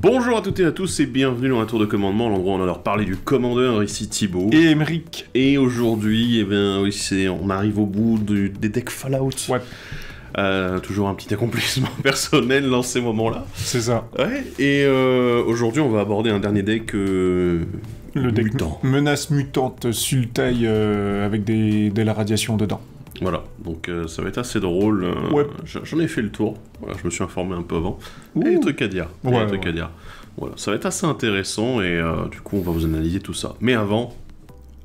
Bonjour à toutes et à tous et bienvenue dans un tour de commandement, l'endroit où on va leur parler du commandeur, ici Thibaut. Et Emeric. Et aujourd'hui, eh bien, oui, on arrive au bout des decks Fallout. Ouais. Toujours un petit accomplissement personnel dans ces moments-là. C'est ça. Ouais, et aujourd'hui on va aborder un dernier deck Le deck mutant. Menace mutante Sultai avec de la radiation dedans. Voilà, donc ça va être assez drôle. Ouais. J'en ai fait le tour, voilà, je me suis informé un peu avant. Ouh. Il y a des trucs à dire. Il y a Ouais, des trucs à dire. Voilà, ça va être assez intéressant et du coup on va vous analyser tout ça. Mais avant,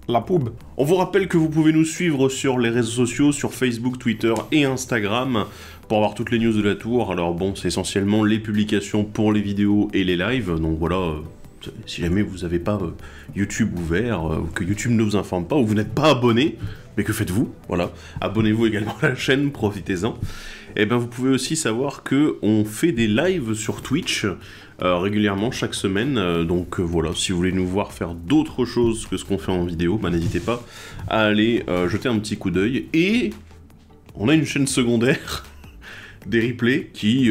La pub. on vous rappelle que vous pouvez nous suivre sur les réseaux sociaux, sur Facebook, Twitter et Instagram, pour avoir toutes les news de la tour. Alors bon, c'est essentiellement les publications pour les vidéos et les lives, donc voilà, si jamais vous n'avez pas YouTube ouvert, ou que YouTube ne vous informe pas, ou vous n'êtes pas abonné, mais que faites-vous? Voilà, abonnez-vous également à la chaîne, profitez-en. Et bien vous pouvez aussi savoir que on fait des lives sur Twitch régulièrement chaque semaine, donc voilà, si vous voulez nous voir faire d'autres choses que ce qu'on fait en vidéo, bah, n'hésitez pas à aller jeter un petit coup d'œil. Et on a une chaîne secondaire des replays qui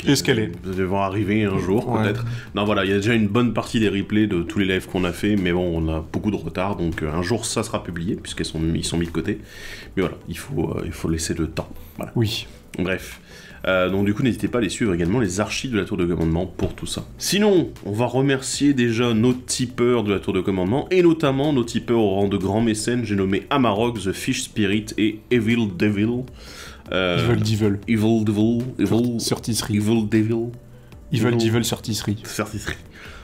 Escalé. vont arriver un jour, Ouais. peut-être. Non, voilà, il y a déjà une bonne partie des replays de tous les lives qu'on a fait, mais bon, on a beaucoup de retard, donc un jour ça sera publié, puisqu'ils sont mis de côté. Mais voilà, il faut laisser le temps. Voilà. Oui. Bref. Donc du coup, n'hésitez pas à les suivre également, les archives de la tour de commandement pour tout ça. Sinon, on va remercier déjà nos tipeurs de la tour de commandement, et notamment nos tipeurs au rang de grands mécènes, j'ai nommé Amarok, The Fish Spirit et Evil Devil. Evil Devil. Sortisserie. Evil Devil. Evil Sortisserie. Sortisserie.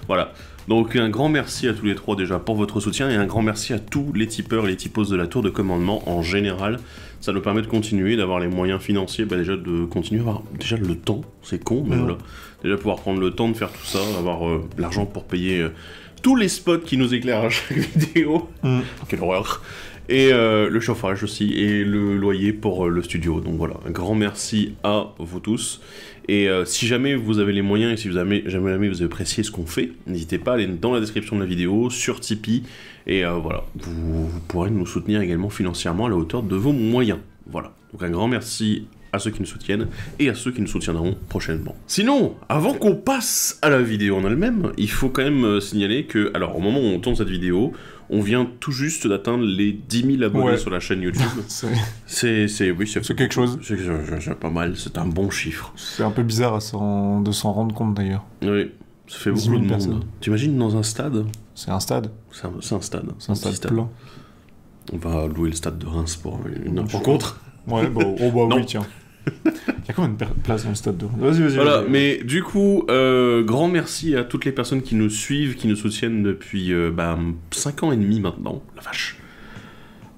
Voilà. Donc un grand merci à tous les trois déjà pour votre soutien et un grand merci à tous les tipeurs et les tipeuses de la tour de commandement en général. Ça nous permet de continuer, d'avoir les moyens financiers, bah déjà de continuer à avoir déjà le temps, c'est con, mais voilà. Déjà pouvoir prendre le temps de faire tout ça, avoir l'argent pour payer tous les spots qui nous éclairent à chaque vidéo. Quelle horreur. Et le chauffage aussi, et le loyer pour le studio. Donc voilà, un grand merci à vous tous. Et si jamais vous avez les moyens et si jamais vous appréciez ce qu'on fait, n'hésitez pas à aller dans la description de la vidéo, sur Tipeee, et voilà, vous pourrez nous soutenir également financièrement à la hauteur de vos moyens. Voilà, donc un grand merci à ceux qui nous soutiennent et à ceux qui nous soutiendront prochainement. Sinon, avant qu'on passe à la vidéo en elle-même, il faut quand même signaler que, alors au moment où on tourne cette vidéo, on vient tout juste d'atteindre les 10 000 abonnés sur la chaîne YouTube. C'est quelque chose. C'est pas mal, c'est un bon chiffre. C'est un peu bizarre de s'en rendre compte d'ailleurs. Oui, ça fait beaucoup de monde. T'imagines dans un stade? C'est un stade. C'est un stade. C'est un stade plein. On va louer le stade de Reims pour une rencontre. Ouais, bah, oui, tiens. Il y a combien de places dans le stade de Reims? Vas-y. Voilà, mais du coup, grand merci à toutes les personnes qui nous suivent, qui nous soutiennent depuis 5 ans et demi maintenant. La vache.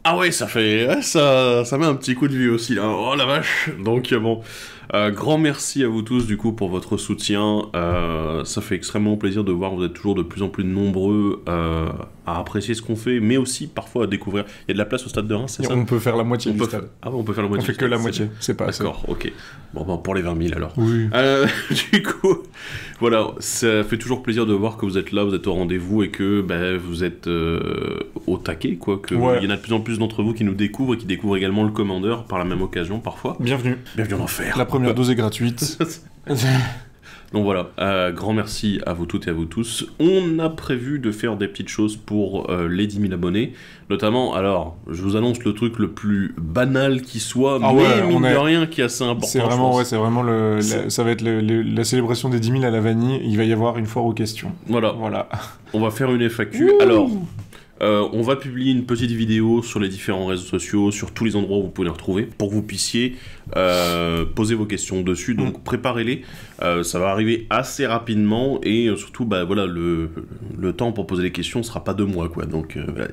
Ah ouais, ça met un petit coup de vie aussi là. Oh la vache. Donc bon, grand merci à vous tous du coup pour votre soutien. Ça fait extrêmement plaisir de voir que vous êtes toujours de plus en plus nombreux à apprécier ce qu'on fait, mais aussi parfois à découvrir. Il y a de la place au stade de Reims, c'est ça? On peut faire la moitié du stade. Ah bon, on peut faire la moitié. On fait que la moitié, c'est pas assez. D'accord, ok. Bon, pour les 20 000 alors. Oui. Du coup, voilà, ça fait toujours plaisir de voir que vous êtes là, vous êtes au rendez-vous et que vous êtes au taquet, quoi. Il y en a de plus en plus d'entre vous qui nous découvrent et qui découvrent également le commandeur par la même occasion parfois. Bienvenue. Bienvenue en enfer. La première dose est gratuite. Donc voilà, grand merci à vous toutes et à vous tous. On a prévu de faire des petites choses pour les 10 000 abonnés. Notamment, alors, je vous annonce le truc le plus banal qui soit, mais mine de rien qui est assez important. C'est vraiment, ça va être la célébration des 10 000 à la vanille. Il va y avoir une foire aux questions. Voilà. On va faire une FAQ. Alors... on va publier une petite vidéo sur les différents réseaux sociaux, sur tous les endroits où vous pouvez les retrouver, pour que vous puissiez poser vos questions dessus, donc préparez-les, ça va arriver assez rapidement, et surtout, voilà, le temps pour poser les questions ne sera pas 2 mois, quoi, donc voilà,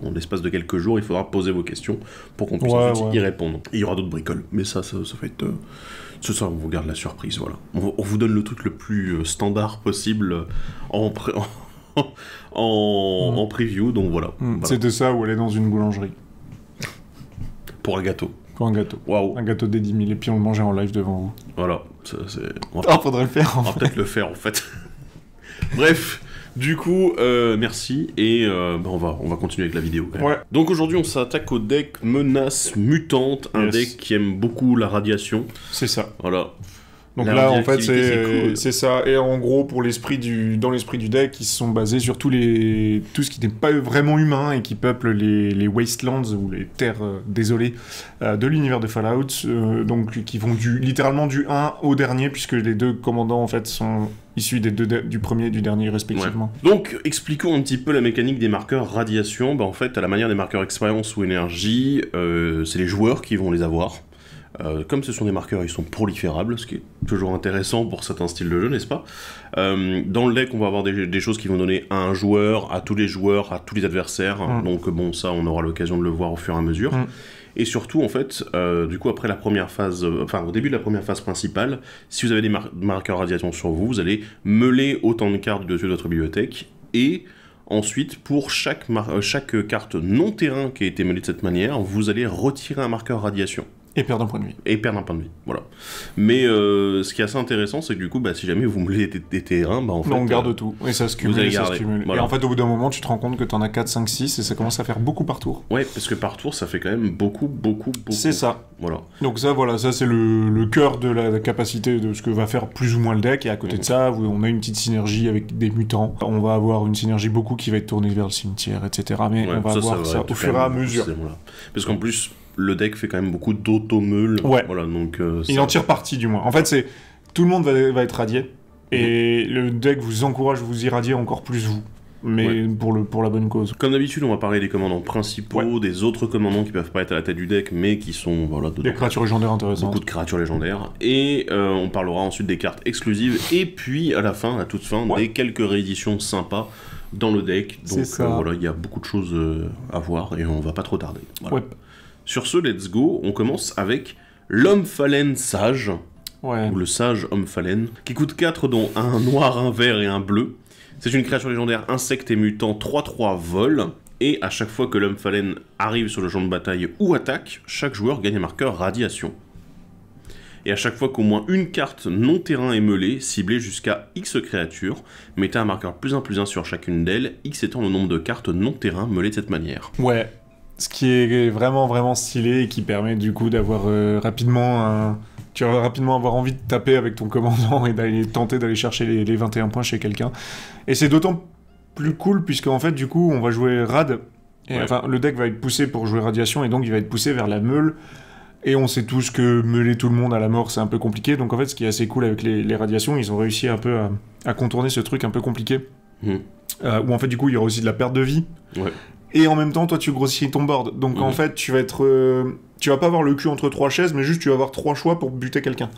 en l'espace de quelques jours, il faudra poser vos questions pour qu'on puisse ensuite y répondre. Et il y aura d'autres bricoles, mais ça va être... Ce soir, on vous garde la surprise, voilà. On vous donne le truc le plus standard possible en preview, donc voilà. C'était ça ou aller dans une boulangerie. Pour un gâteau. Waouh. Un gâteau des 10 000, et puis on le mangeait en live devant vous. Voilà. Faudrait le faire. On va peut-être le faire en fait. Bref. Du coup, merci, et on va continuer avec la vidéo. Ouais. Donc aujourd'hui, on s'attaque au deck Menace Mutante, un deck qui aime beaucoup la radiation. C'est ça. Voilà. Donc La là, en fait, radioactivité, c'est ça. Et en gros, dans l'esprit du deck, ils se sont basés sur tout ce qui n'est pas vraiment humain et qui peuple les wastelands ou les terres désolées de l'univers de Fallout. Donc, qui vont littéralement du 1 au dernier, puisque les deux commandants, en fait, sont issus du premier et du dernier, respectivement. Ouais. Donc, expliquons un petit peu la mécanique des marqueurs radiation. En fait, à la manière des marqueurs expérience ou énergie, c'est les joueurs qui vont les avoir. Comme ce sont des marqueurs, ils sont proliférables, ce qui est toujours intéressant pour certains styles de jeu, n'est-ce pas? Dans le deck, on va avoir des choses qui vont donner à un joueur, à tous les adversaires. Donc bon, ça, on aura l'occasion de le voir au fur et à mesure. Et surtout, en fait, du coup, après la première phase, au début de la première phase principale, si vous avez des marqueurs radiation sur vous, vous allez meuler autant de cartes dessus de votre bibliothèque, et ensuite, pour chaque carte non-terrain qui a été meulée de cette manière, vous allez retirer un marqueur radiation. Et perdre un point de vie. Voilà. Mais ce qui est assez intéressant, c'est que du coup, si jamais vous meulez des terrains, en fait... on garde tout, et ça se cumule, Voilà. Et en fait, au bout d'un moment, tu te rends compte que t'en as 4, 5, 6, et ça commence à faire beaucoup par tour. Ouais, parce que par tour, ça fait quand même beaucoup. C'est ça. Voilà. Donc ça, c'est le cœur de la capacité de ce que va faire plus ou moins le deck, et à côté de ça, on a une petite synergie avec des mutants. On va avoir une synergie qui va être tournée vers le cimetière, etc. Mais on va voir ça au fur et à mesure. Parce qu'en plus... Le deck fait quand même beaucoup d'automeules. Ouais. Voilà, donc, il en tire parti, du moins. En fait, tout le monde va être radié. Et le deck vous encourage, vous irradier encore plus vous. Mais pour la bonne cause. Comme d'habitude, on va parler des commandants principaux, des autres commandants qui peuvent pas être à la tête du deck, mais qui sont des créatures légendaires intéressantes. Beaucoup de créatures légendaires. Et on parlera ensuite des cartes exclusives. Et puis, à la toute fin, des quelques rééditions sympas dans le deck. Donc il y a beaucoup de choses à voir et on va pas trop tarder. Voilà. Ouais. Sur ce, let's go, on commence avec l'Homme-Phalène Sage, ou le Sage Homme-Phalène, qui coûte 4, dont un noir, un vert et un bleu. C'est une créature légendaire insecte et mutant 3-3 vol, et à chaque fois que l'Homme-Phalène arrive sur le champ de bataille ou attaque, chaque joueur gagne un marqueur radiation. Et à chaque fois qu'au moins une carte non-terrain est meulée, ciblée jusqu'à X créatures, mettez un marqueur +1/+1 sur chacune d'elles, X étant le nombre de cartes non-terrain meulées de cette manière. Ouais. Ce qui est vraiment, vraiment stylé et qui permet du coup d'avoir rapidement tu vas rapidement avoir envie de taper avec ton commandant et tenter d'aller chercher les 21 points chez quelqu'un. Et c'est d'autant plus cool puisque en fait du coup on va jouer rad. Et, le deck va être poussé pour jouer radiation et donc il va être poussé vers la meule. Et on sait tous que meuler tout le monde à la mort c'est un peu compliqué. Donc en fait ce qui est assez cool avec les radiations, ils ont réussi un peu à contourner ce truc un peu compliqué. Où en fait du coup il y aura aussi de la perte de vie. Et en même temps, toi, tu grossis ton board. Donc, en fait, tu vas pas avoir le cul entre 3 chaises, mais juste tu vas avoir 3 choix pour buter quelqu'un.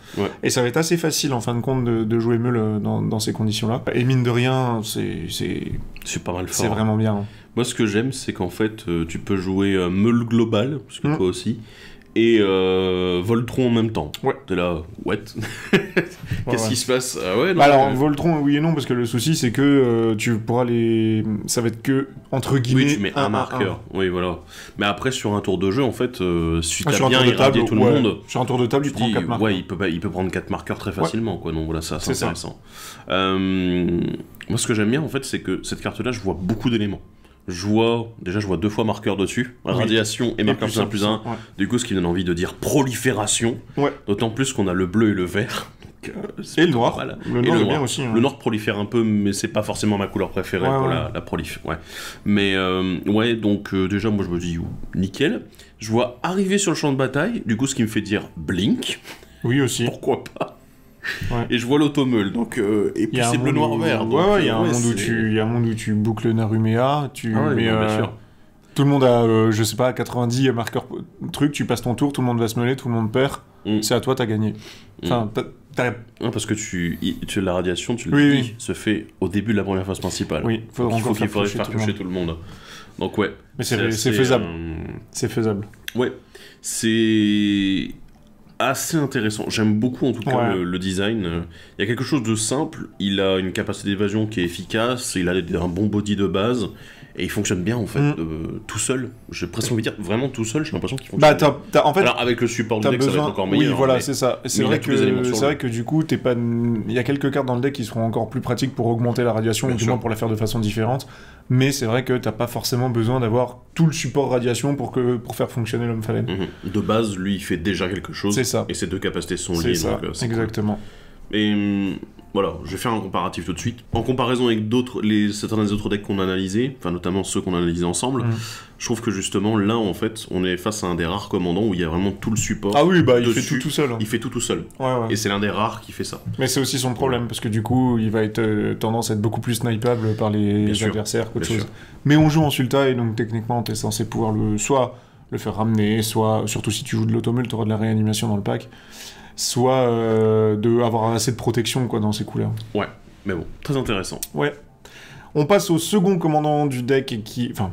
Et ça va être assez facile, en fin de compte, de jouer meule dans ces conditions-là. Et mine de rien, c'est pas mal fort. C'est vraiment bien. Moi, ce que j'aime, c'est qu'en fait, tu peux jouer meule global, parce que toi aussi, et Voltron en même temps. T'es là, what? Qu'est-ce qui se passe? Alors, Voltron, oui et non, parce que le souci, c'est que tu pourras ça va être que, entre guillemets, tu mets un marqueur. Oui, voilà. Mais après, sur un tour de jeu, en fait, si t'as bien irradié tout le monde... Sur un tour de table, tu prends 4 marqueurs. Il peut prendre 4 marqueurs très facilement, quoi. Donc voilà, ça, c'est intéressant. Moi, ce que j'aime bien, en fait, c'est que cette carte-là, je vois beaucoup d'éléments. Je vois 2 fois marqueur dessus, radiation et marqueur +1/+1. Du coup, ce qui me donne envie de dire prolifération. D'autant plus qu'on a le bleu et le vert. Et le noir. Le noir est bien aussi. Le noir prolifère un peu, mais c'est pas forcément ma couleur préférée pour la prolif. Mais donc déjà, moi je me dis nickel. Je vois arriver sur le champ de bataille, du coup, ce qui me fait dire blink. Oui, aussi. Pourquoi pas? Et je vois l'automeule, donc et puis c'est bleu noir vert. Il y a un monde où tu boucles Narumea, bien sûr. Tout le monde a, je sais pas, 90 marqueurs truc, tu passes ton tour, tout le monde va se mêler, tout le monde perd, c'est à toi, t'as gagné. Enfin, parce que la radiation, tu le dis, se fait au début de la première phase principale. Oui, il faut faire toucher tout le monde. Donc mais c'est faisable. C'est faisable. Ouais, c'est assez intéressant. J'aime beaucoup en tout cas le design. Il y a quelque chose de simple, il a une capacité d'évasion qui est efficace, il a un bon body de base, et il fonctionne bien en fait, tout seul. J'ai presque envie de dire vraiment tout seul, j'ai l'impression qu'il fonctionne bien. En fait, alors avec le support du deck, ça va être encore meilleur. Oui, voilà, c'est ça. C'est vrai que du coup, il y a quelques cartes dans le deck qui seront encore plus pratiques pour augmenter la radiation, ou du moins pour la faire de façon différente. Mais c'est vrai que t'as pas forcément besoin d'avoir tout le support radiation pour faire fonctionner l'Homme-Phalène. De base, lui, il fait déjà quelque chose. C'est ça. Et ses 2 capacités sont liées. C'est ça, exactement. Et voilà, je vais faire un comparatif tout de suite. En comparaison avec certains des autres decks qu'on a analysés, enfin notamment ceux qu'on a analysés ensemble, je trouve que justement là en fait on est face à un des rares commandants où il y a vraiment tout le support. Ah oui, bah il dessus. fait tout seul. Hein. Il fait tout seul. Ouais. Et c'est l'un des rares qui fait ça. Mais c'est aussi son problème, parce que du coup il va être tendance à être beaucoup plus snipeable par les adversaires qu'autre chose. Mais on joue en Sultai, donc techniquement t'es censé pouvoir soit le faire ramener, soit, surtout si tu joues de l'automule, t'auras de la réanimation dans le pack, soit avoir assez de protection quoi, dans ces couleurs. Ouais, mais bon, très intéressant. Ouais. On passe au second commandant du deck,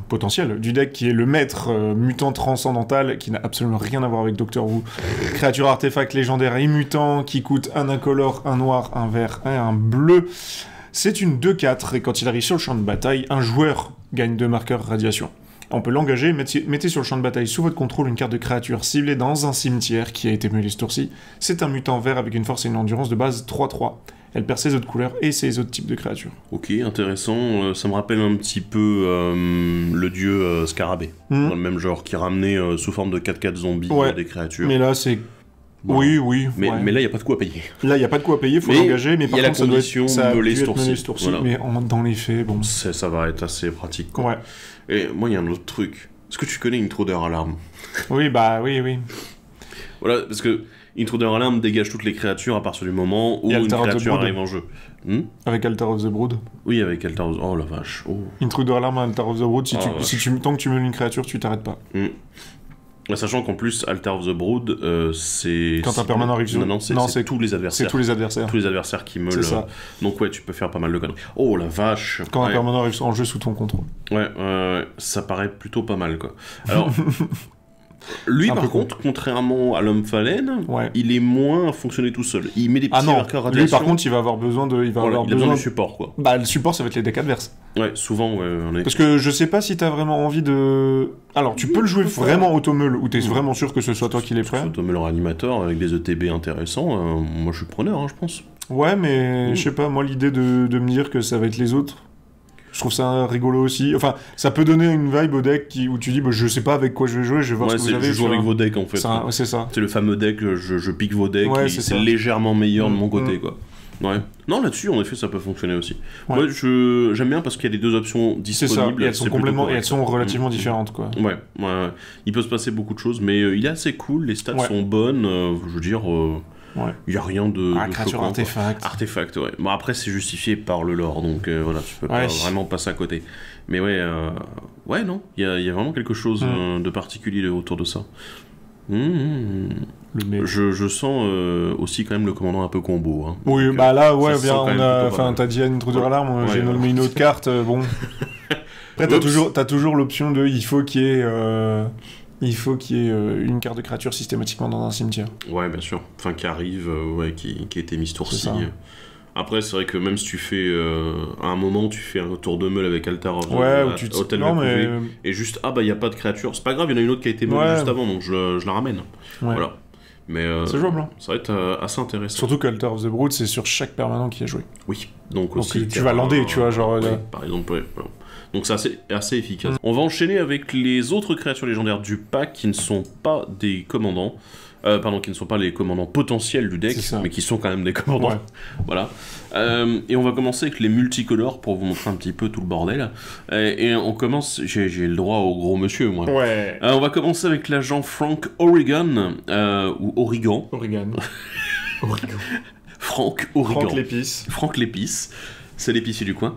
potentiel, du deck, qui est le maître mutant transcendantal, qui n'a absolument rien à voir avec Doctor Who. Créature artefact légendaire et mutant, qui coûte un incolore, un noir, un vert et un bleu. C'est une 2-4, et quand il arrive sur le champ de bataille, un joueur gagne 2 marqueurs radiation. On peut l'engager, mettez sur le champ de bataille sous votre contrôle une carte de créature ciblée dans un cimetière qui a été mêlé ce tour-ci. C'est un mutant vert avec une force et une endurance de base 3-3. Elle perd ses autres couleurs et ses autres types de créatures. Ok, intéressant. Ça me rappelle un petit peu le dieu Scarabée, dans le même genre, qui ramenait sous forme de 4-4 zombies des créatures. Mais là, c'est... Bon. Oui. Mais là, il n'y a pas de quoi payer. Là, il n'y a pas de quoi payer, il faut l'engager, mais par contre, ça doit être mêler ce tour-ci. Voilà. Mais dans les faits, bon... Ça va être assez pratique, quoi. Ouais. Et moi, il y a un autre truc. Est-ce que tu connais Intruder Alarm? Oui. Voilà, parce que Intruder Alarm dégage toutes les créatures à partir du moment où une créature arrive en jeu. Avec Altar of the Brood. Oui, avec Altar of the... Oh la vache. Oh. Intruder Alarm à Altar of the Brood, tant que tu meules une créature, tu t'arrêtes pas. Sachant qu'en plus, Altar of the Brood, c'est... Quand un permanent arrive sur... Non, c'est tous les adversaires. C'est tous les adversaires. Tous les adversaires qui meulent. Ça. Donc ouais, tu peux faire pas mal de conneries. Oh la vache. Quand un permanent arrive en jeu sous ton contrôle. Ouais, ça paraît plutôt pas mal, quoi. Alors... Lui, par contre, contrairement à l'homme phalène, il est moins à fonctionner tout seul. Il met des petits marqueurs radiation. Lui, par contre, il va avoir besoin de... Il a besoin du support, quoi. Bah, le support, ça va être les decks adverses. Ouais, souvent, Parce que je sais pas si t'as vraiment envie de... Alors, tu peux le jouer vraiment automeule, ou t'es vraiment sûr que ce soit toi qui l'es prêt. Automeule animateur, avec des ETB intéressants, moi je suis preneur, je pense. Ouais, mais je sais pas, moi, l'idée de me dire que ça va être les autres... Je trouve ça rigolo aussi. Enfin, ça peut donner une vibe au deck où tu dis, je sais pas avec quoi je vais jouer, je vais voir ce que vous avez. Je joue avec vos decks en fait. C'est ça. C'est le fameux deck, je pique vos decks, c'est légèrement meilleur de mon côté, quoi. Ouais. Non, là-dessus, en effet, ça peut fonctionner aussi. Moi, j'aime bien parce qu'il y a les deux options disponibles. Et elles sont elles sont relativement différentes, quoi. Ouais. Il peut se passer beaucoup de choses, mais il est assez cool, les stats sont bonnes, je veux dire... Il n'y a rien de créature choquant, artefact, ouais. Bon, après, c'est justifié par le lore, donc voilà, tu peux pas vraiment passer à côté. Mais non, il y a vraiment quelque chose de particulier autour de ça. Je sens aussi quand même le commandant un peu combo. Hein. Oui, donc, là, bien, t'as dit Intruder Alarm, j'ai nommé une autre carte, bon. Après, t'as toujours l'option de il faut qu'il y ait une carte de créature systématiquement dans un cimetière. Ouais, bien sûr. Enfin, qui arrive, qui a été mise ce tour-ci. Après, c'est vrai que même si tu fais... à un moment, tu fais un tour de meule avec Altar of Hotel et juste, il n'y a pas de créature. C'est pas grave, il y en a une autre qui a été meulée juste avant, donc je la ramène. Voilà. Mais c'est jouable, hein. Ça va être assez intéressant. Surtout que Altar of the Brood, c'est sur chaque permanent qui a joué. Oui. Donc aussi... tu vas lander, tu vois, genre... par exemple, voilà. Donc c'est assez efficace. On va enchaîner avec les autres créatures légendaires du pack qui ne sont pas des commandants. Qui ne sont pas les commandants potentiels du deck, mais qui sont quand même des commandants. Ouais. Voilà. Et on va commencer avec les multicolores pour vous montrer un petit peu tout le bordel. Et on commence... J'ai le droit au gros monsieur, moi. Ouais. On va commencer avec l'agent Frank Oregon, ou Origan. Frank Oregon. Frank Lépice. C'est l'épicier du coin.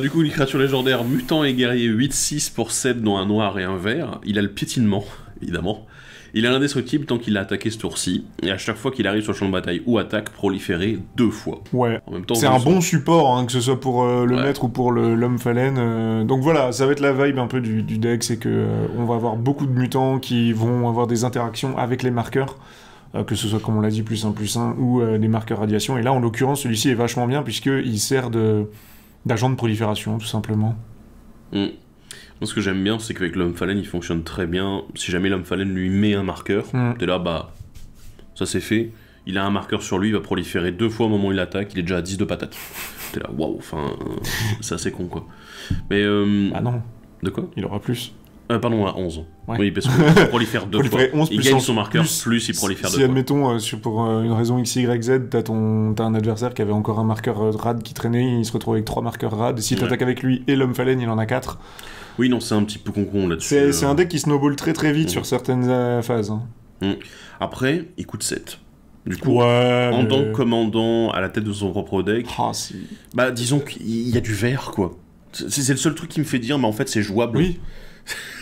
Du coup, une créature légendaire, mutant et guerrier, 8-6 pour 7, dont un noir et un vert. Il a le piétinement, évidemment. Il est indestructible tant qu'il a attaqué ce tour-ci, et à chaque fois qu'il arrive sur le champ de bataille ou attaque, proliféré 2 fois. Ouais, en même temps, c'est un bon support, hein, que ce soit pour le maître ou pour l'homme phalène. Donc voilà, ça va être la vibe un peu du deck, c'est que on va avoir beaucoup de mutants qui vont avoir des interactions avec les marqueurs, que ce soit, comme on l'a dit, +1/+1, ou des marqueurs radiation. Et là, en l'occurrence, celui-ci est vachement bien, puisqu'il sert d'agent de prolifération, tout simplement. Moi, ce que j'aime bien, c'est qu'avec l'homme phalène, il fonctionne très bien. Si jamais l'homme phalène lui met un marqueur, t'es là, ça c'est fait. Il a un marqueur sur lui, il va proliférer 2 fois au moment où il attaque, il est déjà à 10 de patates. T'es là, waouh, c'est assez con, quoi. Mais Ah non. De quoi ? Il aura plus. Pardon, à 11. Ouais. Oui, parce qu'il prolifère 2 fois. Proliférer 11 Il plus gagne en son marqueur, plus, plus il prolifère 2 Si, fois. admettons, pour une raison X, Y, Z, t'as un adversaire qui avait encore un marqueur rad qui traînait, il se retrouve avec 3 marqueurs rad, et si t'attaques avec lui et l'homme phalène, il en a 4. Oui, non, c'est un petit peu con là-dessus. C'est un deck qui snowball très très vite sur certaines phases. Hein. Après, il coûte 7. Du coup, Ouais, en mais... tant que commandant à la tête de son propre deck, Ah, si. bah disons qu'il y a du vert, quoi. C'est le seul truc qui me fait dire, mais en fait, c'est jouable. Oui.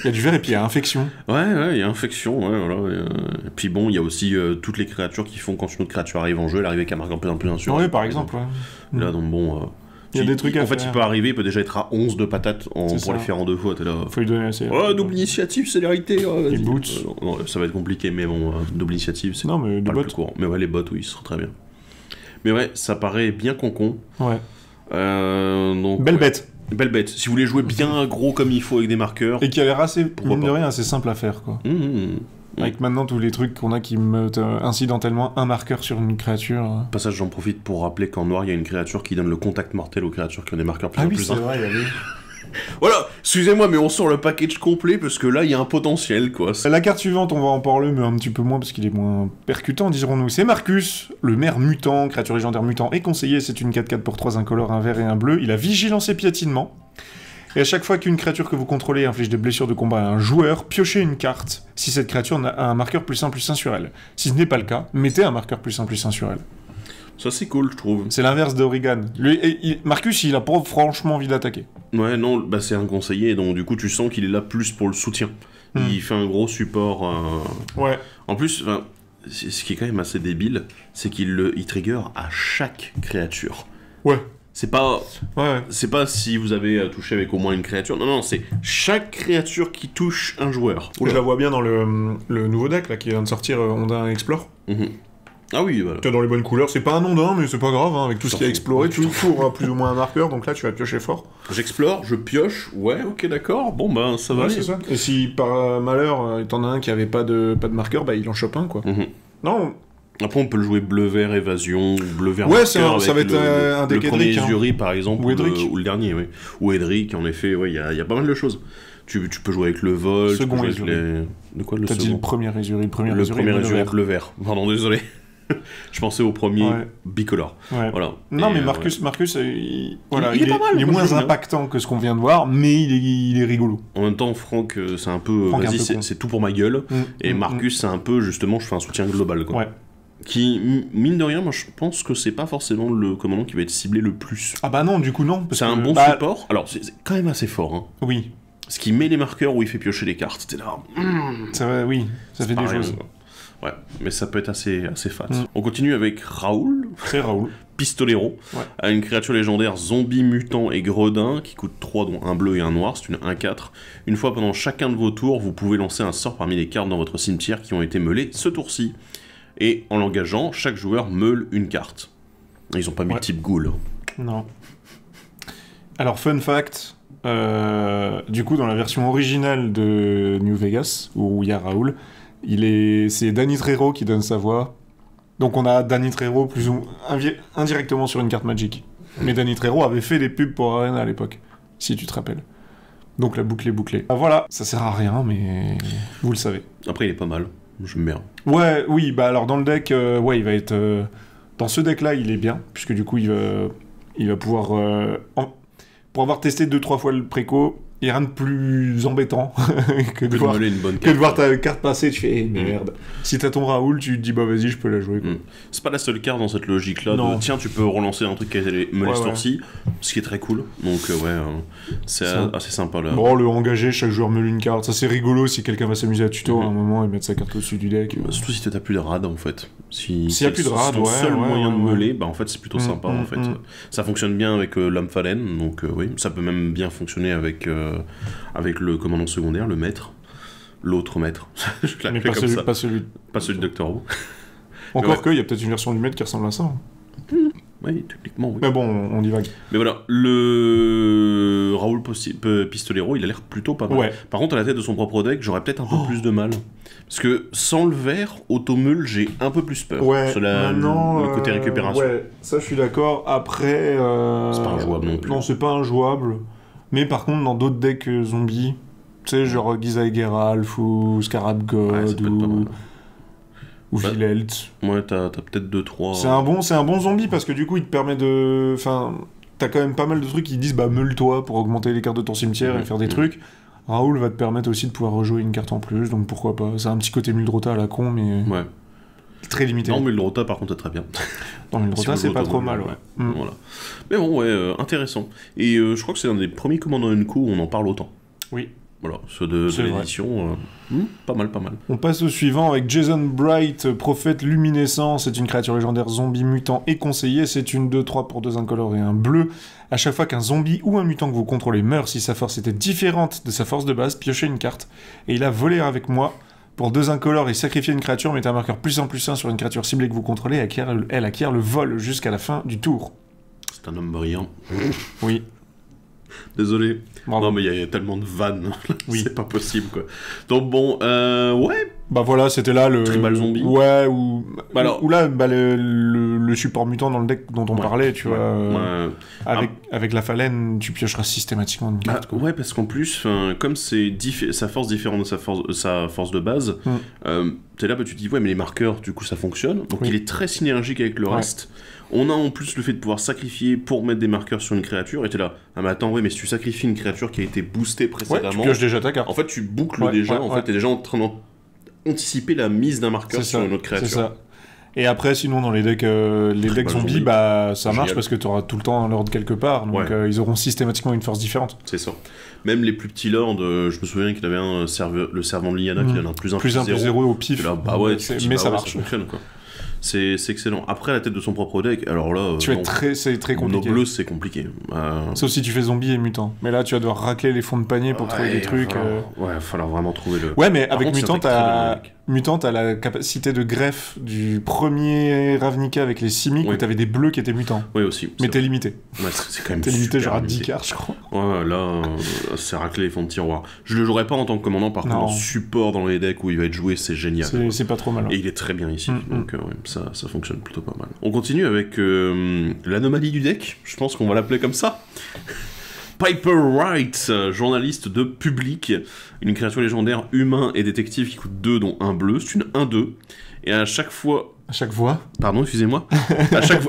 Il y a du vert et puis il y a infection. Ouais, il y a infection, ouais, voilà. Et puis bon, il y a aussi toutes les créatures qui font quand une autre créature arrive en jeu, elle arrive avec un marqueur plus sûr. Ouais, par exemple, ouais. Là, donc bon... il y a des trucs à En fait, faire. il peut arriver, il peut déjà être à 11 de patates pour ça. les faire en 2 fois, t'es là... Faut lui donner assez. Oh, double initiative, célérité, vas-y. Les boots. Non, ça va être compliqué, mais bon, double initiative, c'est Non, mais pas les le bots. plus courant. Mais ouais, les bots, oui, ce sera très bien. Mais ouais, ça paraît bien concon. Ouais. Donc, Belle ouais. bête. Belle bête. Si vous voulez jouer bien gros comme il faut avec des marqueurs... Et qui a l'air assez, Pourquoi mine de pas. rien, assez simple à faire, quoi. Mmh. Avec maintenant tous les trucs qu'on a qui mettent incidentellement un marqueur sur une créature. Passage, j'en profite pour rappeler qu'en noir, il y a une créature qui donne le contact mortel aux créatures qui ont des marqueurs plus Ah en oui, plus c'est un. vrai, il y avait... Voilà, excusez-moi, mais on sort le package complet parce que là, il y a un potentiel, quoi. La carte suivante, on va en parler, mais un petit peu moins parce qu'il est moins percutant, dirons-nous. C'est Marcus, le maire mutant, créature légendaire mutant et conseiller. C'est une 4/4 pour 3 incolores, un vert et un bleu. Il a vigilance et piétinement. Et à chaque fois qu'une créature que vous contrôlez inflige des blessures de combat à un joueur, piochez une carte si cette créature a un marqueur +1/+1 sur elle. Si ce n'est pas le cas, mettez un marqueur +1/+1 sur elle. Ça, c'est cool, je trouve. C'est l'inverse d'Origan. Marcus, il a pas franchement envie d'attaquer. Ouais, non, bah c'est un conseiller, donc du coup, tu sens qu'il est là plus pour le soutien. Il fait un gros support. Ouais. En plus, ce qui est quand même assez débile, c'est qu'il trigger à chaque créature. Ouais. C'est pas... Ouais. C'est pas si vous avez touché avec au moins une créature. Non, c'est chaque créature qui touche un joueur. Je la vois bien dans le nouveau deck là qui vient de sortir, Ondin Explore. Ah oui, voilà. Tu as dans les bonnes couleurs, c'est pas un Ondin, mais c'est pas grave, hein, avec tout ce qui a exploré, tu tu auras plus ou moins un marqueur, donc là tu vas piocher fort. J'explore, je pioche, ouais, ok, d'accord, bon ben ça va aller. C'est ça. Et si par malheur, t'en as un qui avait pas de marqueur, bah il en chope un, quoi. Non. Après, on peut le jouer bleu-vert évasion, ou bleu-vert Ouais, marqueur, ça va être un deck le premier Edric, hein. Ezuri, par exemple, Ou Edric. ou le dernier, oui. Ou Edric, en effet, ouais, il y a pas mal de choses. Tu peux jouer avec le vol, Second tu peux jouer avec Ezuri. De quoi, le T'as second dit le premier Ezuri, le premier Le Ezuri, premier bleu Ezuri vert. avec le vert. Pardon, désolé. Je pensais au premier Ouais. bicolore. Ouais. Voilà. Non, Et, mais ouais. Marcus, il il est pas mal, il est moi, moins j'aime bien. impactant que ce qu'on vient de voir, mais il est rigolo. En même temps, Franck, c'est un peu... Franck est un Vas-y, peu con. c'est tout pour ma gueule. Et Marcus, c'est un peu, justement, je fais un soutien global, quoi. Ouais. Qui, mine de rien, moi, je pense que c'est pas forcément le commandant qui va être ciblé le plus. Ah bah non, du coup non. parce C'est un que- bon bah, support. Alors, c'est quand même assez fort, hein. Oui, Ce qui met les marqueurs où il fait piocher les cartes. C'était là... ça va, oui, ça fait pas des rien, choses. quoi. Ouais, mais ça peut être assez fat. Mm. On continue avec Raoul, Très Raoul. Pistolero, Ouais. à une créature légendaire zombie mutant et gredin qui coûte 3, dont un bleu et un noir, c'est une 1/4. Une fois pendant chacun de vos tours, vous pouvez lancer un sort parmi les cartes dans votre cimetière qui ont été meulées ce tour-ci. Et en l'engageant, chaque joueur meule une carte. Ils ont pas mis Ouais. le type ghoul. Non. Alors, fun fact, du coup, dans la version originale de New Vegas, où il y a Raoul, c'est Danny Trejo qui donne sa voix. Donc on a Danny Trejo plus ou indirectement sur une carte Magic. Mais Danny Trejo avait fait des pubs pour Arena à l'époque, si tu te rappelles. Donc la boucle est bouclée. Ah, voilà, ça sert à rien, mais vous le savez. Après, il est pas mal. J'aime bien. Ouais, oui, bah alors dans le deck, ouais, il va être... dans ce deck-là, il est bien, puisque du coup, il va pouvoir... pour avoir testé 2-3 fois le préco, il n'y a rien de plus embêtant que de Peut voir... meuler une bonne Que carte. de voir ta carte passer, tu fais merde. Si t'as ton Raoul, tu te dis bah vas-y, je peux la jouer. Quoi. C'est pas la seule carte dans cette logique-là Non. de tiens, tu peux relancer un truc qui a été meulé ce Ouais. tour-ci, ce qui est très cool. Donc, c'est Ça. assez sympa là. Bon, le engager, chaque joueur meule une carte. Ça c'est rigolo si quelqu'un va s'amuser à tuto à un moment et mettre sa carte au-dessus du deck. Surtout si t'as plus de rad en fait. S'il y a plus de rad, ton ouais, seul ouais, moyen ouais, de ouais. meuler, bah en fait c'est plutôt sympa en fait. Ça fonctionne bien avec l'homme phalène, donc oui, ça peut même bien fonctionner avec le commandant secondaire, le maître. L'autre maître. Je Mais l'appelle comme ça. pas celui. Pas celui de Doctor Who. Encore Ouais. que, il y a peut-être une version du maître qui ressemble à ça. Oui, techniquement, oui. Mais bon, on divague. Mais voilà, le Raoul Pistolero, il a l'air plutôt pas mal. Ouais. Par contre, à la tête de son propre deck, j'aurais peut-être un peu plus de mal. Parce que sans le vert, automeule, j'ai un peu plus peur. Ouais, Sur maintenant, le côté récupération. Ouais, ça je suis d'accord. Après... C'est pas injouable non plus. Non, c'est pas injouable. Mais par contre, dans d'autres decks zombies, Tu sais, genre Giza et Geralf ou Scarab God ça peut être pas mal. ou Bah, Vilelt. Ouais, t'as peut-être 2-3... C'est un bon zombie parce que du coup, il te permet de... Enfin, t'as quand même pas mal de trucs qui disent, bah, meule-toi pour augmenter les cartes de ton cimetière et faire des trucs. Raoul va te permettre aussi de pouvoir rejouer une carte en plus, donc pourquoi pas. C'est un petit côté Muldrota à la con, mais Ouais. très limité. Non, mais le Rota, par contre, c'est très bien. Dans Muldrota, Si c'est vous pas jouez trop au mal, Rota, ouais. Voilà. Mais bon, ouais, intéressant. Et je crois que c'est un des premiers commandants Enco où on en parle autant. Oui. Voilà, ceux de C'est vrai. l'édition, pas mal. On passe au suivant avec Jason Bright, prophète luminescent. C'est une créature légendaire zombie mutant et conseiller. C'est une 2-3 pour 2 incolores et un bleu. À chaque fois qu'un zombie ou un mutant que vous contrôlez meurt, si sa force était différente de sa force de base, piochez une carte. Et il a volé avec moi. Pour 2 incolores et sacrifier une créature, mettez un marqueur +1/+1 sur une créature ciblée que vous contrôlez. Elle acquiert le vol jusqu'à la fin du tour. C'est un homme brillant. Oui. Désolé. Bravo. Non, mais il y a tellement de vannes. Oui. C'est pas possible, quoi. Donc bon, ouais. Bah voilà, c'était là le... Tribal zombie. Ouais, ou... Bah alors- Ou là, bah, le support mutant dans le deck dont on parlait, tu vois. Ouais. Avec la phalène, tu piocheras systématiquement une carte. Ouais, parce qu'en plus, comme c'est sa force différente de sa force de base, t'es là, bah, tu te dis, ouais, mais les marqueurs, du coup, ça fonctionne. Donc Oui. il est très synergique avec le Ouais. reste. On a en plus le fait de pouvoir sacrifier pour mettre des marqueurs sur une créature, et t'es là, ah mais attends, ouais, mais si tu sacrifies une créature qui a été boostée Ouais, précédemment, tu pioches déjà ta carte. en fait, tu boucles Ouais, déjà, ouais, en ouais. fait, t'es déjà en train d'anticiper la mise d'un marqueur C'est sur ça, une autre créature. c'est ça. Et après, sinon, dans les decks Tribal zombies, zombie. bah, ça marche Génial. parce que tu auras tout le temps un lord quelque part, donc Ouais. ils auront systématiquement une force différente. C'est ça. Même les plus petits lords, je me souviens qu'il avait le servant de Lyanna qui donne un +1/+0. Plus 1, plus 0 au pif. Là, bah ouais, mais ça ouais, marche. ça fonctionne, quoi. C'est excellent. Après, la tête de son propre deck, alors là... C'est très Nos compliqué. bleus, c'est compliqué. Sauf si tu fais zombie et mutant. Mais là, tu vas devoir racler les fonds de panier pour trouver des trucs. Ouais, il va falloir vraiment trouver le... Ouais, mais Par avec contre, Mutant, c'est un deck très bien, le deck. Mutant, t'as la capacité de greffe du premier Ravnica avec les Simic Oui. où t'avais des bleus qui étaient mutants. Oui, aussi. Mais c'est t'es vrai. limité. Ouais, c'est quand même T'es limité super genre à 10 limité. cartes, je crois. Ouais, là, c'est racler les fonds de tiroir. Je le jouerai pas en tant que commandant, par Non. contre, en support dans les decks où il va être joué, c'est génial. C'est pas trop mal. Et il est très bien ici, Mm, donc ouais, ça fonctionne plutôt pas mal. On continue avec l'anomalie du deck, je pense qu'on va l'appeler comme ça. Piper Wright, journaliste de Public, une créature légendaire humain et détective qui coûte 2 dont un bleu, c'est une 1/2, et à chaque fois... À chaque fois. Pardon, excusez-moi.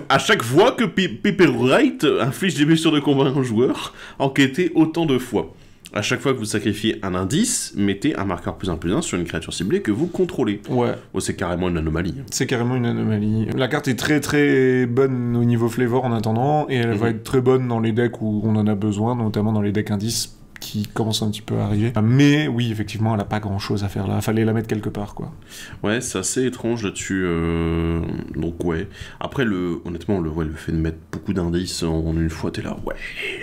à chaque fois que Piper Wright inflige des blessures de combat à un joueur, enquêtez autant de fois. À chaque fois que vous sacrifiez un indice, mettez un marqueur +1/+1 sur une créature ciblée que vous contrôlez. Ouais, Oh, c'est carrément une anomalie. c'est carrément une anomalie. La carte est très très bonne au niveau flavor en attendant, et elle va être très bonne dans les decks où on en a besoin, notamment dans les decks indices qui commencent un petit peu à arriver. Mais oui, effectivement, elle a pas grand chose à faire là. Fallait la mettre quelque part, quoi. Ouais, c'est assez étrange là-dessus. Donc ouais. Après, honnêtement, le fait de mettre beaucoup d'indices en une fois, t'es là, ouais,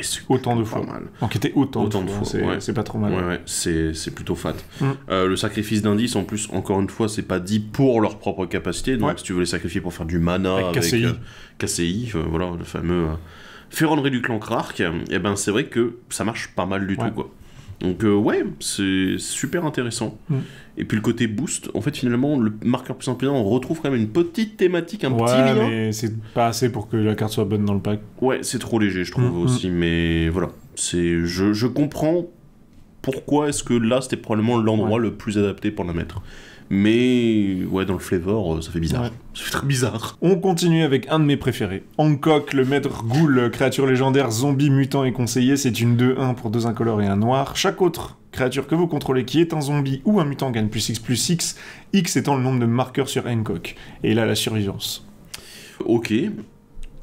c'est Autant de pas fois. mal. Enquêter autant de Autant de fois, fois, c'est ouais. c'est pas trop mal. Ouais, c'est plutôt fat. Mm. Le sacrifice d'indices, en plus, encore une fois, c'est pas dit pour leur propre capacité. Donc, Ouais. si tu veux les sacrifier pour faire du mana Avec avec KCI. KCI, voilà, le fameux Ferronnerie du clan Krark, et ben c'est vrai que ça marche pas mal du Ouais. tout, quoi. Donc ouais, c'est super intéressant. Mm. Et puis le côté boost, en fait finalement le marqueur +1/+1, on retrouve quand même une petite thématique, un petit Ouais, lien. mais c'est pas assez pour que la carte soit bonne dans le pack. Ouais, c'est trop léger je trouve Mm, aussi, mais voilà. Je comprends pourquoi est-ce que là c'était probablement l'endroit le plus adapté pour la mettre. Mais ouais, dans le flavor, ça fait bizarre. Ouais. Ça fait très bizarre. On continue avec un de mes préférés. Hancock, le maître ghoul, créature légendaire, zombie, mutant et conseiller. C'est une 2-1 pour 2 incolores et un noir. Chaque autre créature que vous contrôlez qui est un zombie ou un mutant gagne +6/+6, X étant le nombre de marqueurs sur Hancock. Et il a la survivance. Ok.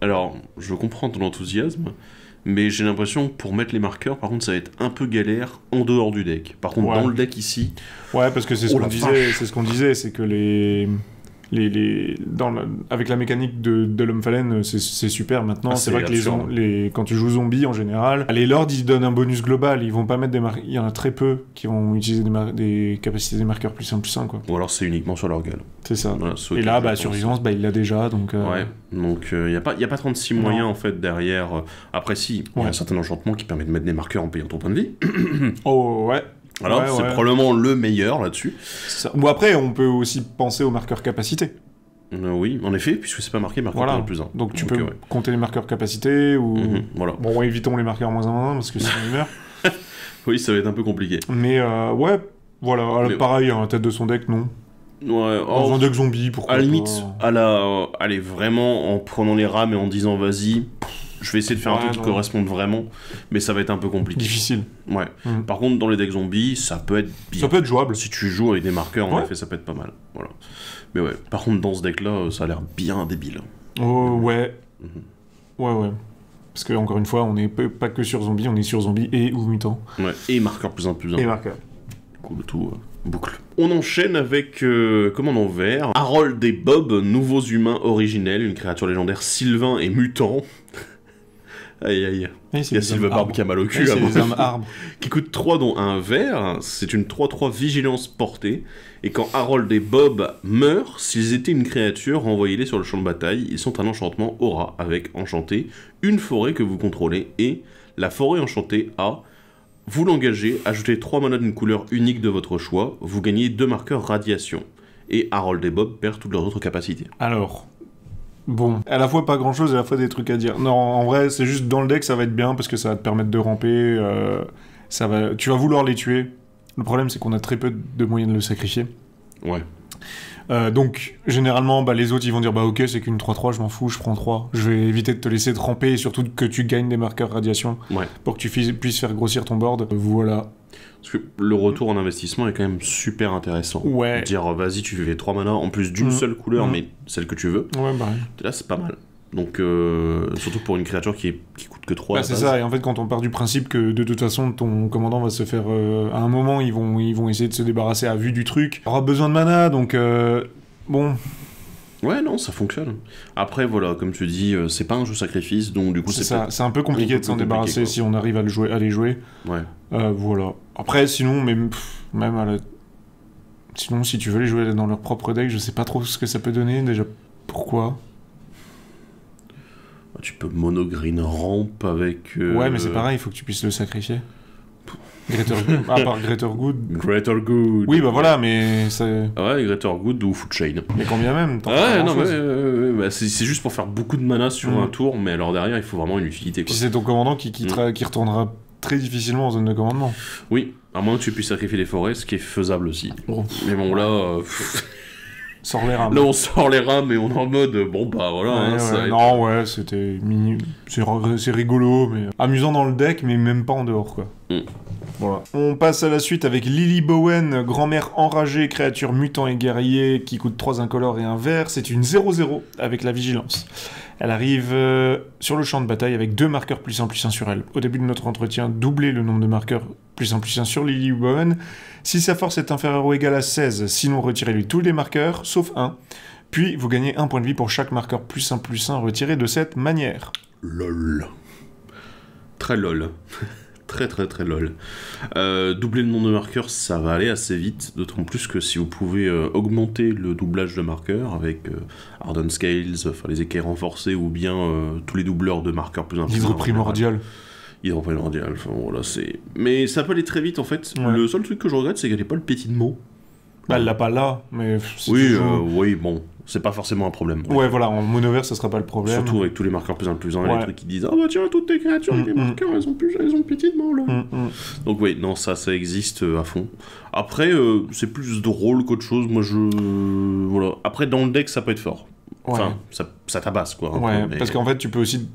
Alors, je comprends ton enthousiasme, mais j'ai l'impression que pour mettre les marqueurs, par contre, ça va être un peu galère en dehors du deck. Par contre, Ouais. dans le deck ici, Ouais, parce que c'est ce Oh qu'on la disait, vache. c'est ce qu'on disait, c'est que avec la mécanique de l'homme phalène, c'est super maintenant. Ah, c'est c'est vrai que absurde. quand tu joues zombie en général, les lords ils donnent un bonus global, ils vont pas mettre il y en a très peu qui vont utiliser des capacités des marqueurs +1/+1 quoi. ou alors c'est uniquement sur leur gueule. C'est ça. Voilà, ceux Et qui, là, je pense. survivance, il l'a déjà, donc... Ouais, donc il n'y a pas 36 Non. moyens en fait derrière. Après, si, il y a Ouais. un certain enchantement qui permet de mettre des marqueurs en payant ton point de vie. Oh, ouais. Alors, Ouais, c'est ouais. probablement le meilleur là-dessus. Ça. Bon, après, on peut aussi penser aux marqueurs capacité. Oui, en effet, puisque c'est pas marqué marqueur Voilà. +1. Donc tu peux ouais. compter les marqueurs capacité ou... Voilà. Bon, évitons les marqueurs -1/-1 parce que sinon il meurt. Oui, ça va être un peu compliqué. Mais ouais, voilà, Mais- pareil, à la tête de son deck, non. Ouais, Dans un deck zombie, pourquoi à la pas. limite, allez, vraiment, en prenant les rames et en disant vas-y, je vais essayer de faire un Ouais, truc qui non. corresponde vraiment, mais ça va être un peu compliqué. Difficile. Ouais. Mm. Par contre, dans les decks zombies, ça peut être bien. Ça peut être jouable. Si tu joues avec des marqueurs, en Ouais. effet, ça peut être pas mal. Voilà. Mais ouais, par contre, dans ce deck-là, ça a l'air bien débile. Oh, ouais. Mhm. Ouais. Parce que, encore une fois, on n'est pas que sur zombie, on est sur zombie et ou mutant. Ouais, et marqueur plus un plus un. Et marqueur. Cool, le tout boucle. On enchaîne avec commandant vert. Harold et Bob, nouveaux humains originels, une créature légendaire Sylvain et mutant. Aïe aïe. Oui, Il y a Sylvain Barbe qui a mal au cul. c'est à des mon âmes avis. arbres. Qui coûte 3 dont un vert. C'est une 3-3 vigilance portée. Et quand Harold et Bob meurent, s'ils étaient une créature, renvoyez-les sur le champ de bataille. Ils sont un enchantement aura avec enchanté, une forêt que vous contrôlez. Et la forêt enchantée a... Vous l'engagez, ajoutez 3 manas d'une couleur unique de votre choix, vous gagnez 2 marqueurs radiation. Et Harold et Bob perdent toutes leurs autres capacités. Alors, bon, à la fois pas grand chose et à la fois des trucs à dire. Non, en vrai, c'est juste dans le deck, ça va être bien parce que ça va te permettre de ramper. Tu vas vouloir les tuer. Le problème, c'est qu'on a très peu de moyens de le sacrifier. Ouais. Donc, généralement, les autres, ils vont dire ok, c'est qu'une 3-3, je m'en fous, je prends 3. Je vais éviter de te laisser te ramper et surtout que tu gagnes des marqueurs radiation Ouais. pour que tu puisses faire grossir ton board. Voilà. Parce que le retour en investissement est quand même super intéressant. Ouais. Dire vas-y, tu fais 3 manas en plus d'une seule couleur, mais celle que tu veux. Ouais, bah. Là, c'est pas mal. Donc, surtout pour une créature qui coûte que 3. C'est ça, et en fait, quand on part du principe que de toute façon, ton commandant va se faire. À un moment, ils vont essayer de se débarrasser à vue du truc. Il aura besoin de mana, donc. Bon. Ouais, non, ça fonctionne. Après, voilà, comme tu dis, c'est pas un jeu sacrifice, donc du coup, C'est c'est ça, peut-être- c'est un peu compliqué un de peu s'en plus débarrasser compliqué, si on arrive à les jouer. Ouais. Voilà. Après, sinon, même à la. Sinon, si tu veux les jouer dans leur propre deck, je sais pas trop ce que ça peut donner. Déjà, pourquoi Tu peux mono-green ramp avec... Ouais, mais c'est pareil, il faut que tu puisses le sacrifier. À part Greater Good. Greater Good. Oui, bah voilà, mais c'est. Ouais, Greater Good ou Food Chain. Mais combien même t'en fais Ouais, pas non, mais grand-chose. bah, c'est juste pour faire beaucoup de mana sur un tour, mais alors derrière, il faut vraiment une utilité, Puis quoi. c'est ton commandant qui retournera très difficilement en zone de commandement. Oui, à moins que tu puisses sacrifier les forêts, ce qui est faisable aussi. Oh. Mais bon, là... Sors les rames. Là, on sort les rames et on est en mode, bon, bah voilà, Ouais, hein, ouais. ça va être- Non, ouais, c'était mini. C'est rigolo, mais amusant dans le deck, mais même pas en dehors, quoi. Voilà. On passe à la suite avec Lily Bowen, grand-mère enragée, créature mutant et guerrier, qui coûte 3 incolores et un vert. C'est une 0-0 avec la vigilance. Elle arrive sur le champ de bataille avec 2 marqueurs +1/+1 sur elle. Au début de notre entretien, doublez le nombre de marqueurs +1/+1 sur Lily Bowen. Si sa force est inférieure ou égale à 16, sinon retirez-lui tous les marqueurs, sauf 1. Puis vous gagnez 1 point de vie pour chaque marqueur +1/+1 retiré de cette manière. LOL. Très LOL. Très très très LOL. Doubler le nombre de marqueurs, ça va aller assez vite, d'autant plus que si vous pouvez augmenter le doublage de marqueurs avec Hardened Scales, enfin les équerres renforcés ou bien tous les doubleurs de marqueurs plus importants. Livre primordial. Hydroprimordial, enfin voilà, c'est... Mais ça peut aller très vite en fait. Ouais. Le seul truc que je regrette, c'est qu'elle n'est pas le pétinement. Bah, elle l'a pas là, mais... si Oui, tu joues- oui, bon, c'est pas forcément un problème. Ouais, voilà, en mono vert, ça sera pas le problème. Surtout avec tous les marqueurs plus 1 plus 1, Ouais. les trucs qui disent « Ah bah tiens, toutes tes créatures avec les marqueurs, elles ont pétitement, là !» Donc oui, non, ça existe à fond. Après, c'est plus drôle qu'autre chose, moi je... Voilà. Après, dans le deck, ça peut être fort. Ouais. Enfin, ça tabasse, quoi. un Ouais, peu, mais- parce qu'en fait, tu peux aussi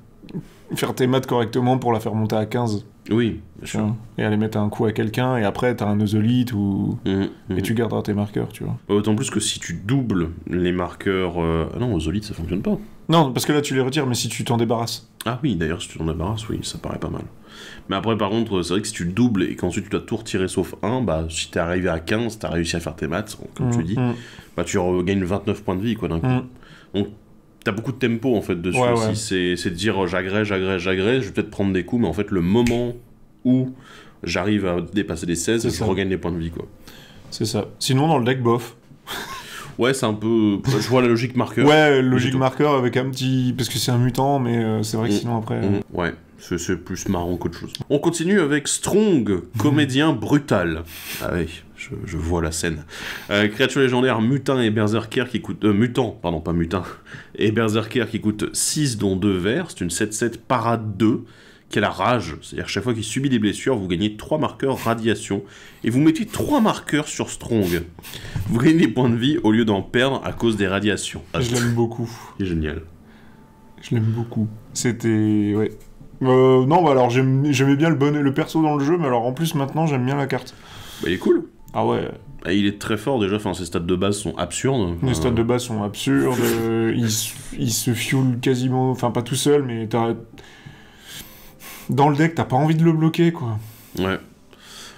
faire tes maths correctement pour la faire monter à 15. Oui, bien Tu sûr. vois, et aller mettre un coup à quelqu'un, et après, t'as un Ozolite, et tu garderas tes marqueurs, tu vois. Autant plus que si tu doubles les marqueurs... Ah non, aux Zolite, ça fonctionne pas. Non, parce que là, tu les retires, mais si tu t'en débarrasses. Ah oui, d'ailleurs, si tu t'en débarrasses, oui, ça paraît pas mal. Mais après, par contre, c'est vrai que si tu doubles et qu'ensuite tu dois tout retirer sauf 1, bah, si t'es arrivé à 15, t'as réussi à faire tes maths, comme tu dis, bah, tu regagnes 29 points de vie, quoi, d'un coup. Donc, t'as beaucoup de tempo, en fait, dessus Ouais, aussi. ouais. C'est de dire, j'agrège, je vais peut-être prendre des coups, mais en fait, le moment où j'arrive à dépasser les 16, C'est je ça. regagne des points de vie, quoi. C'est ça. Sinon, dans le deck, bof. Ouais, c'est un peu... Je vois la logique marqueur. Ouais, logique tout. marqueur avec un petit... Parce que c'est un mutant, mais c'est vrai que sinon, après... Ouais, c'est plus marrant qu'autre chose. On continue avec Strong, comédien brutal. Ah oui, je vois la scène. Créature légendaire mutin et berserker qui coûte... mutant, pardon, pas mutin. Et berserker qui coûte 6 dont 2 verts. C'est une 7-7 parade 2 qui a la rage. C'est-à-dire que chaque fois qu'il subit des blessures, vous gagnez 3 marqueurs radiation. Et vous mettez 3 marqueurs sur strong. Vous gagnez des points de vie au lieu d'en perdre à cause des radiations. Je l'aime beaucoup. C'est génial. Je l'aime beaucoup. C'était... Ouais. Non, bah alors j'aimais bien le perso dans le jeu, mais alors en plus maintenant j'aime bien la carte. Bah il est cool. Ah ouais. Et il est très fort déjà, enfin ses stats de base sont absurdes. Les stats de base sont absurdes, il se fuel quasiment, enfin pas tout seul, mais dans le deck t'as pas envie de le bloquer quoi. Ouais.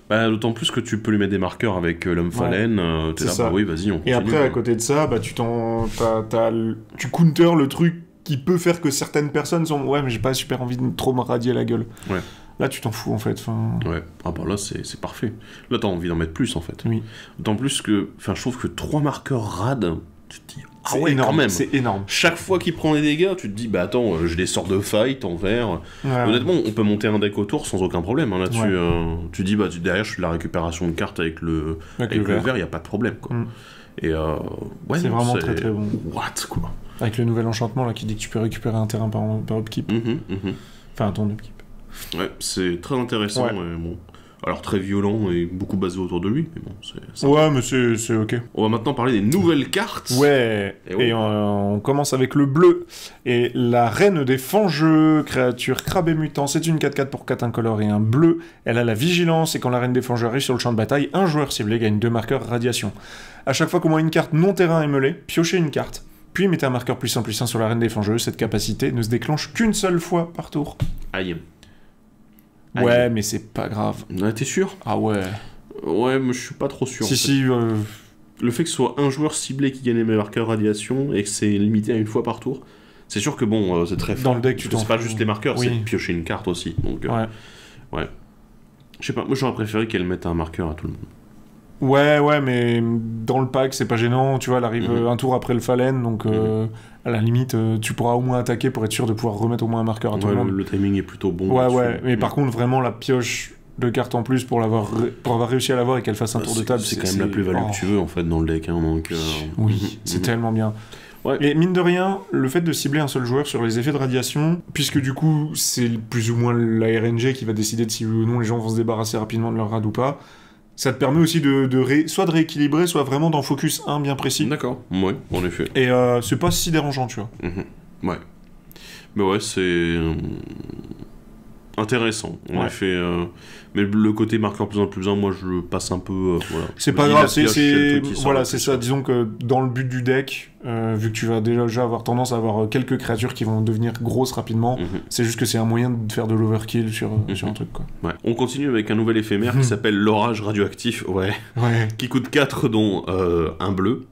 Bah, d'autant plus que tu peux lui mettre des marqueurs avec l'homme Fallen, t'es là, bah oui vas-y on continue. Et après à côté de ça, bah tu counter le truc qui peut faire que certaines personnes sont ouais mais j'ai pas super envie de trop me radier la gueule. Ouais. Là tu t'en fous en fait. Ouais, ah bah là c'est parfait. Là t'as envie d'en mettre plus en fait. Oui. D'autant plus que, enfin je trouve que 3 marqueurs rad, tu te dis ah ouais énorme, quand même. C'est énorme. Chaque fois qu'il prend des dégâts, tu te dis bah attends, je les sors de fight en vert. Ouais, Honnêtement, on peut monter un deck autour sans aucun problème hein, là-dessus. Ouais. Tu dis bah derrière je fais de la récupération de cartes avec le vert, y a pas de problème quoi. Et ouais, c'est vraiment très très bon. What quoi. Avec le nouvel enchantement là qui dit que tu peux récupérer un terrain par upkeep. Enfin ton upkeep. Ouais, c'est très intéressant. Ouais. Et bon. Alors très violent et beaucoup basé autour de lui, mais bon, c'est... Ouais, mais c'est ok. On va maintenant parler des nouvelles cartes. Ouais, et on commence avec le bleu. Et la reine des fangeux, créature crabe et mutant, c'est une 4/4 pour 4 incolore et un bleu. Elle a la vigilance, et quand la reine des fangeux arrive sur le champ de bataille, un joueur ciblé gagne 2 marqueurs radiation. À chaque fois qu'au moins une carte non-terrain est mêlée, piochez une carte. Puis mettez un marqueur +1/+1 sur la reine des fangeux. Cette capacité ne se déclenche qu'une seule fois par tour. Aïe. Ouais, mais c'est pas grave. Ouais, t'es sûr? Ah ouais. Ouais, mais je suis pas trop sûr. Si. Le fait que ce soit un joueur ciblé qui gagne les marqueurs radiation et que c'est limité à une fois par tour, c'est sûr que bon, c'est très fort. Dans le deck, tu t'en c'est pas juste les marqueurs, oui. c'est piocher une carte aussi. Donc, ouais. Je sais pas, moi j'aurais préféré qu'elle mette un marqueur à tout le monde. Ouais, mais dans le pack, c'est pas gênant. Tu vois, elle arrive un tour après le Fallen, donc à la limite, tu pourras au moins attaquer pour être sûr de pouvoir remettre au moins un marqueur à tout le monde. Le timing est plutôt bon. Ouais, mais par contre, vraiment, la pioche de cartes en plus pour avoir réussi à l'avoir et qu'elle fasse un tour de table, c'est quand même la plus-value que tu veux en fait dans le deck. Hein, donc, oui, c'est tellement bien. Ouais. Et mine de rien, le fait de cibler un seul joueur sur les effets de radiation, puisque du coup, c'est plus ou moins la RNG qui va décider de si oui ou non les gens vont se débarrasser rapidement de leur rad ou pas. Ça te permet aussi soit de rééquilibrer, soit vraiment d'en focus un bien précis. D'accord, ouais, en effet. Et c'est pas si dérangeant, tu vois. Ouais. Mais ouais, c'est intéressant, en effet. Mais le côté marqueur +1/+1, moi je passe un peu. Voilà. C'est pas grave, c'est ça. Disons que dans le but du deck, vu que tu vas déjà avoir tendance à avoir quelques créatures qui vont devenir grosses rapidement, c'est juste que c'est un moyen de faire de l'overkill sur un truc, quoi. Ouais. On continue avec un nouvel éphémère qui s'appelle l'orage radioactif, qui coûte 4, dont un bleu.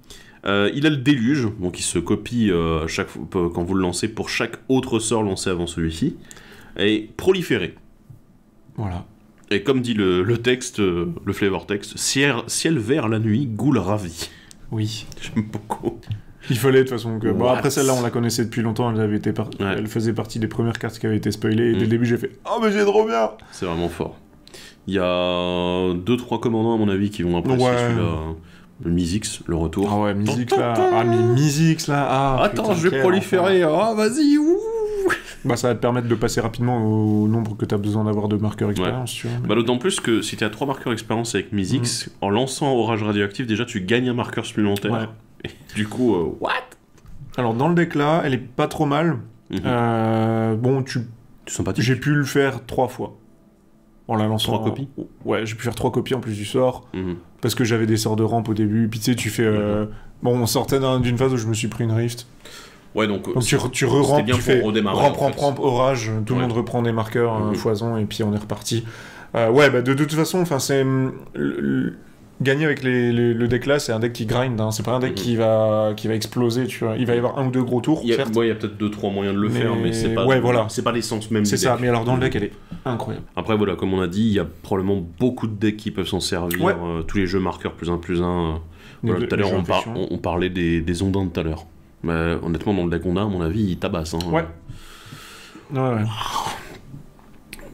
Il a le déluge, donc il se copie chaque fois, quand vous le lancez pour chaque autre sort lancé avant celui-ci. Et proliférer. Voilà. Et comme dit le texte, le flavor text, ciel vert la nuit, goule ravi. Oui. J'aime beaucoup. Il fallait de toute façon que... Bon, après celle-là, on la connaissait depuis longtemps, elle faisait partie des premières cartes qui avaient été spoilées, et dès le début j'ai fait « Oh mais j'ai trop bien !» C'est vraiment fort. Il y a 2-3 commandants à mon avis qui vont apprécier celui-là. Le Mizix, le retour. Ah ouais, Mizix là. Ah mais Mizix là. Ah, attends, je vais proliférer. Ah vas-y, ouh. Bah ça va te permettre de passer rapidement au nombre que tu as besoin d'avoir de marqueurs expérience, tu vois. Bah d'autant plus que si tu as 3 marqueurs expérience avec Mizix, en lançant Orage Radioactif, déjà tu gagnes un marqueur supplémentaire. Ouais. Et du coup, what? Alors dans le deck là, elle est pas trop mal. Bon, sympathique. J'ai pu le faire 3 fois. En la lançant. 3 copies? Ouais, j'ai pu faire 3 copies en plus du sort. Parce que j'avais des sorts de rampe au début. Puis tu sais, tu fais... Bon, on sortait d'une phase où je me suis pris une rift. Ouais, donc tu re-rampes, tu fais rampe, orage, tout le monde reprend des marqueurs, foison, et puis on est reparti. Ouais, bah de toute façon, c'est... Gagner avec le deck là, c'est un deck qui grind, hein. C'est pas un deck qui va exploser, tu vois. Il va y avoir 1 ou 2 gros tours, certes. Il y a peut-être 2-3 moyens de le faire, mais c'est pas, c'est pas l'essence même du deck. C'est ça, mais alors dans le deck, elle est incroyable. Après, voilà, comme on a dit, il y a probablement beaucoup de decks qui peuvent s'en servir. Tous les jeux marqueurs +1/+1. Voilà, tout à l'heure, on parlait des ondins de tout à l'heure. Mais honnêtement, dans le deck ondin, à mon avis, il tabasse. Hein. Ouais.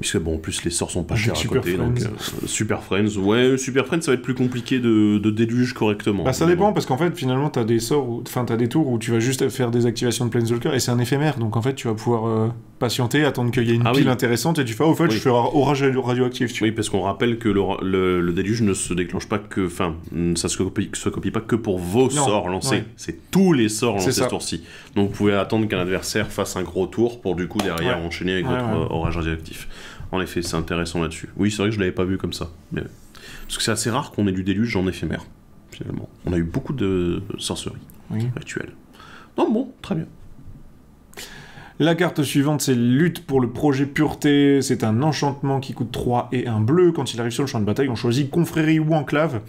Puisque bon, en plus les sorts sont pas Avec chers à Super côté, Friends. donc Super Friends, ouais, Super Friends ça va être plus compliqué de déluge correctement. Bah ça dépend, parce qu'en fait, finalement, t'as des sorts, enfin t'as des tours où tu vas juste faire des activations de Planeswalker, et c'est un éphémère, donc en fait, tu vas pouvoir patienter, attendre qu'il y ait une pile intéressante, et tu fais, au fait, Oui. je fais orage radioactif, tu vois. Oui, parce qu'on rappelle que le déluge ne se déclenche pas que... Enfin, ça se copie pas que pour vos sorts lancés. ouais. C'est tous les sorts lancés C'est ça. ce tour-ci. Donc vous pouvez attendre qu'un adversaire fasse un gros tour pour du coup derrière Ouais. enchaîner avec Ouais, votre ouais. orage radioactif. En effet, c'est intéressant là-dessus. Oui, c'est vrai que je l'avais pas vu comme ça. Mais... Parce que c'est assez rare qu'on ait du déluge en éphémère, finalement. On a eu beaucoup de sorceries Oui. rituelles. Non, bon, très bien. La carte suivante, c'est Lutte pour le projet Pureté. C'est un enchantement qui coûte 3 et un bleu. Quand il arrive sur le champ de bataille, on choisit Confrérie ou Enclave.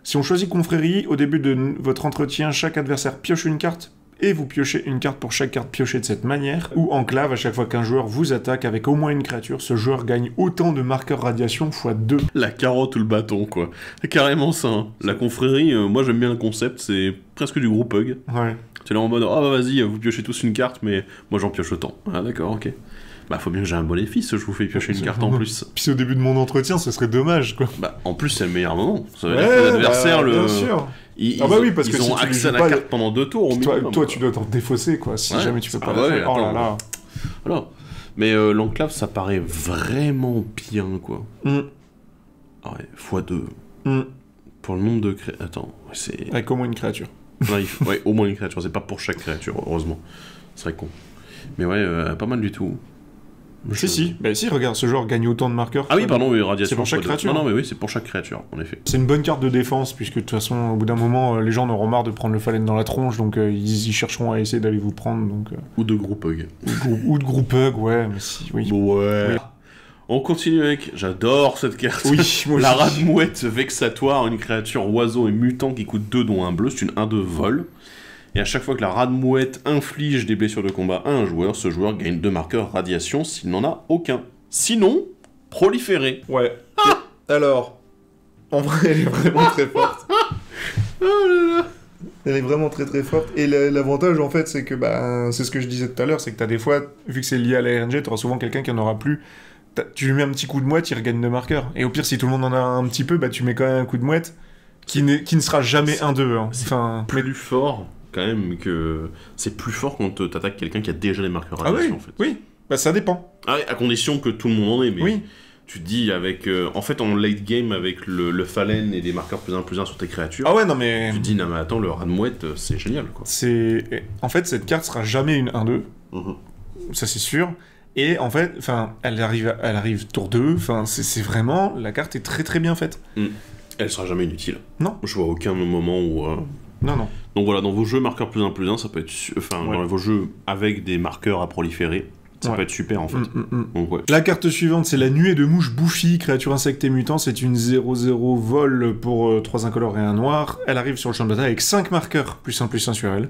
Si on choisit Confrérie, au début de votre entretien, chaque adversaire pioche une carte, et vous piochez une carte pour chaque carte piochée de cette manière. Ou Enclave, à chaque fois qu'un joueur vous attaque avec au moins une créature, ce joueur gagne autant de marqueurs radiation x 2. La carotte ou le bâton, quoi. C'est carrément ça. Hein. La confrérie, moi j'aime bien le concept, c'est presque du groupe hug. Ouais. C'est là en mode, oh bah vas-y, vous piochez tous une carte, mais moi j'en pioche autant. Ah d'accord, ok. Bah faut bien que j'ai un bénéfice, je vous fais piocher une carte en plus. Puis au début de mon entretien, ce serait dommage, quoi. Bah en plus c'est le meilleur moment. Ça veut dire que l'adversaire, bien sûr. Ils, Ah bah oui, parce ils que si ont tu accès joues à la pas, carte pendant 2 tours au Toi, minimum. toi, tu dois t'en défausser, quoi, si Ouais. jamais tu peux pas Ah la ouais, faire. Oh là attends. là. Voilà. Mais l'enclave, ça paraît vraiment bien, quoi. Mm. Ah ouais, x2. Mm. Pour le nombre de créatures... Attends, c'est... Avec au moins une créature. Ouais, ouais, au moins une créature, c'est pas pour chaque créature, heureusement. Ce serait con. Mais ouais, pas mal du tout. Si, bah si, regarde, ce joueur gagne autant de marqueurs. Ah oui, pardon, oui, radiation. C'est pour chaque x2. créature. Non, non, mais oui, c'est pour chaque créature, en effet. C'est une bonne carte de défense, puisque de toute façon, au bout d'un moment, les gens en auront marre de prendre le Fallen dans la tronche, donc ils chercheront à essayer d'aller vous prendre, donc... Ou de groupe hug. ou de groupe hug, ouais, mais si, oui. Ouais. Oui. On continue avec... J'adore cette carte. Oui, moi La aussi. radmouette vexatoire, une créature oiseau et mutant qui coûte 2 dont un bleu, c'est une 1-2 vol. Et à chaque fois que la radmouette inflige des blessures de combat à un joueur, ce joueur gagne 2 marqueurs radiation s'il n'en a aucun. Sinon, proliférer. Ouais. Alors, en vrai, elle est vraiment très forte. Elle est vraiment très très forte. Et l'avantage, en fait, c'est que, bah, c'est ce que je disais tout à l'heure, c'est que t'as des fois, vu que c'est lié à la RNG, t'auras souvent quelqu'un qui en aura plus. Tu lui mets un petit coup de mouette, il regagne 2 marqueurs. Et au pire, si tout le monde en a un petit peu, bah, tu mets quand même un coup de mouette qui ne sera jamais 1-2. Hein. Enfin, Plus fort, quand même, que... C'est plus fort quand t'attaques quelqu'un qui a déjà les marqueurs ah radiation, oui, en fait. oui. Bah, ça dépend. Ah ouais, à condition que tout le monde en ait, mais... Oui. Tu te dis avec... en fait, en late game, avec le Fallen et des marqueurs plus 1 sur tes créatures, Ah ouais, non, mais... tu te dis, non mais attends, le radmouette, c'est génial, quoi. En fait, cette carte sera jamais une 1-2. Mhm. Ça, c'est sûr. Et en fait, elle arrive tour 2. Enfin, c'est vraiment... La carte est très très bien faite. Elle sera jamais inutile. Non. Je vois aucun moment où... Non, non. Donc voilà, dans vos jeux marqueurs plus 1, ça peut être... Enfin, Ouais. dans vos jeux avec des marqueurs à proliférer, ça Ouais. peut être super, en fait. Donc ouais. La carte suivante, c'est la nuée de mouche Bouffi, créature insecte et mutant. C'est une 0-0 vol pour 3 incolores et 1 noir. Elle arrive sur le champ de bataille avec 5 marqueurs +1/+1 sur elle.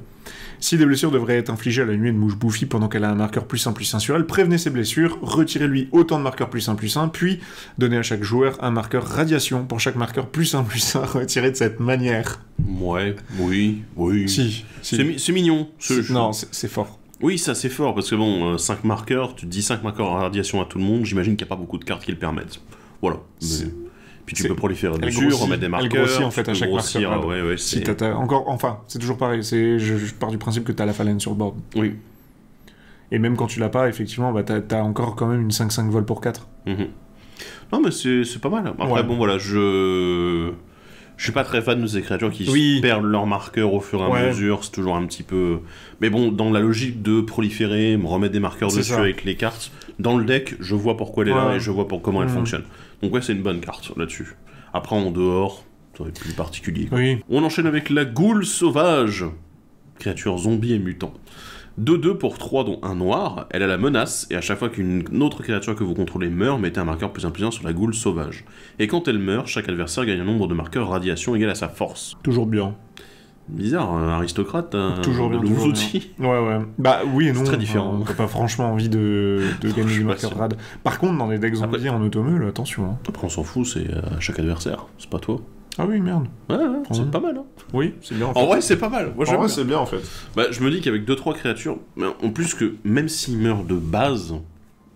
Si des blessures devraient être infligées à la nuée de mouche Bouffi pendant qu'elle a un marqueur +1/+1 sur elle, prévenez ces blessures, retirez-lui autant de marqueurs +1/+1, puis donnez à chaque joueur un marqueur radiation pour chaque marqueur +1/+1 retiré de cette manière. Ouais, oui. Si. C'est mignon. Non, c'est fort. Oui, ça c'est fort, parce que bon, 5 marqueurs, tu te dis 5 marqueurs en radiation à tout le monde, j'imagine qu'il n'y a pas beaucoup de cartes qui le permettent. Voilà. Mais... Puis tu peux proliférer dessus, remettre des marqueurs, elle grossit en fait tu à peux chaque grossir, marqueur. ouais, Si c'est... enfin, c'est toujours pareil. Je pars du principe que t'as la Fallen sur le board. Oui. Et même quand tu l'as pas, effectivement, bah, t'as encore quand même une 5-5 vol pour 4. Mhm. Non, mais c'est pas mal. Après, Ouais. bon, voilà, je suis pas très fan de ces créatures qui perdent leurs marqueurs au fur et à mesure, c'est toujours un petit peu... Mais bon, dans la logique de proliférer, me remettre des marqueurs C'est dessus ça. avec les cartes, dans le deck, je vois pourquoi elle est là Ouais. et je vois comment elle Mhm. fonctionne. Donc ouais, c'est une bonne carte là-dessus. Après, en dehors, ça va être plus particulier, quoi. Oui. On enchaîne avec la Goule Sauvage, créature zombie et mutant. 2-2 pour 3 dont un noir, elle a la menace, et à chaque fois qu'une autre créature que vous contrôlez meurt, mettez un marqueur +1/+1 sur la Goule Sauvage. Et quand elle meurt, chaque adversaire gagne un nombre de marqueurs radiation égal à sa force. Toujours bien. Bizarre, un aristocrate, Toujours bien, de toujours nouveaux outils. Ouais. Bah oui et non. C'est très différent. T'as pas franchement envie de gagner suis du pas marqueur sûr. rad. Par contre, dans les decks zombies en automule, attention. Hein. Après on s'en fout, c'est à chaque adversaire, c'est pas toi. Ah oui, merde. Ouais, c'est Mhm. pas mal, hein. Oui, c'est bien en fait. En vrai, c'est pas mal. Moi, j'aime bien. bien en fait. Bah, je me dis qu'avec 2-3 créatures, mais en plus que même s'ils meurent de base,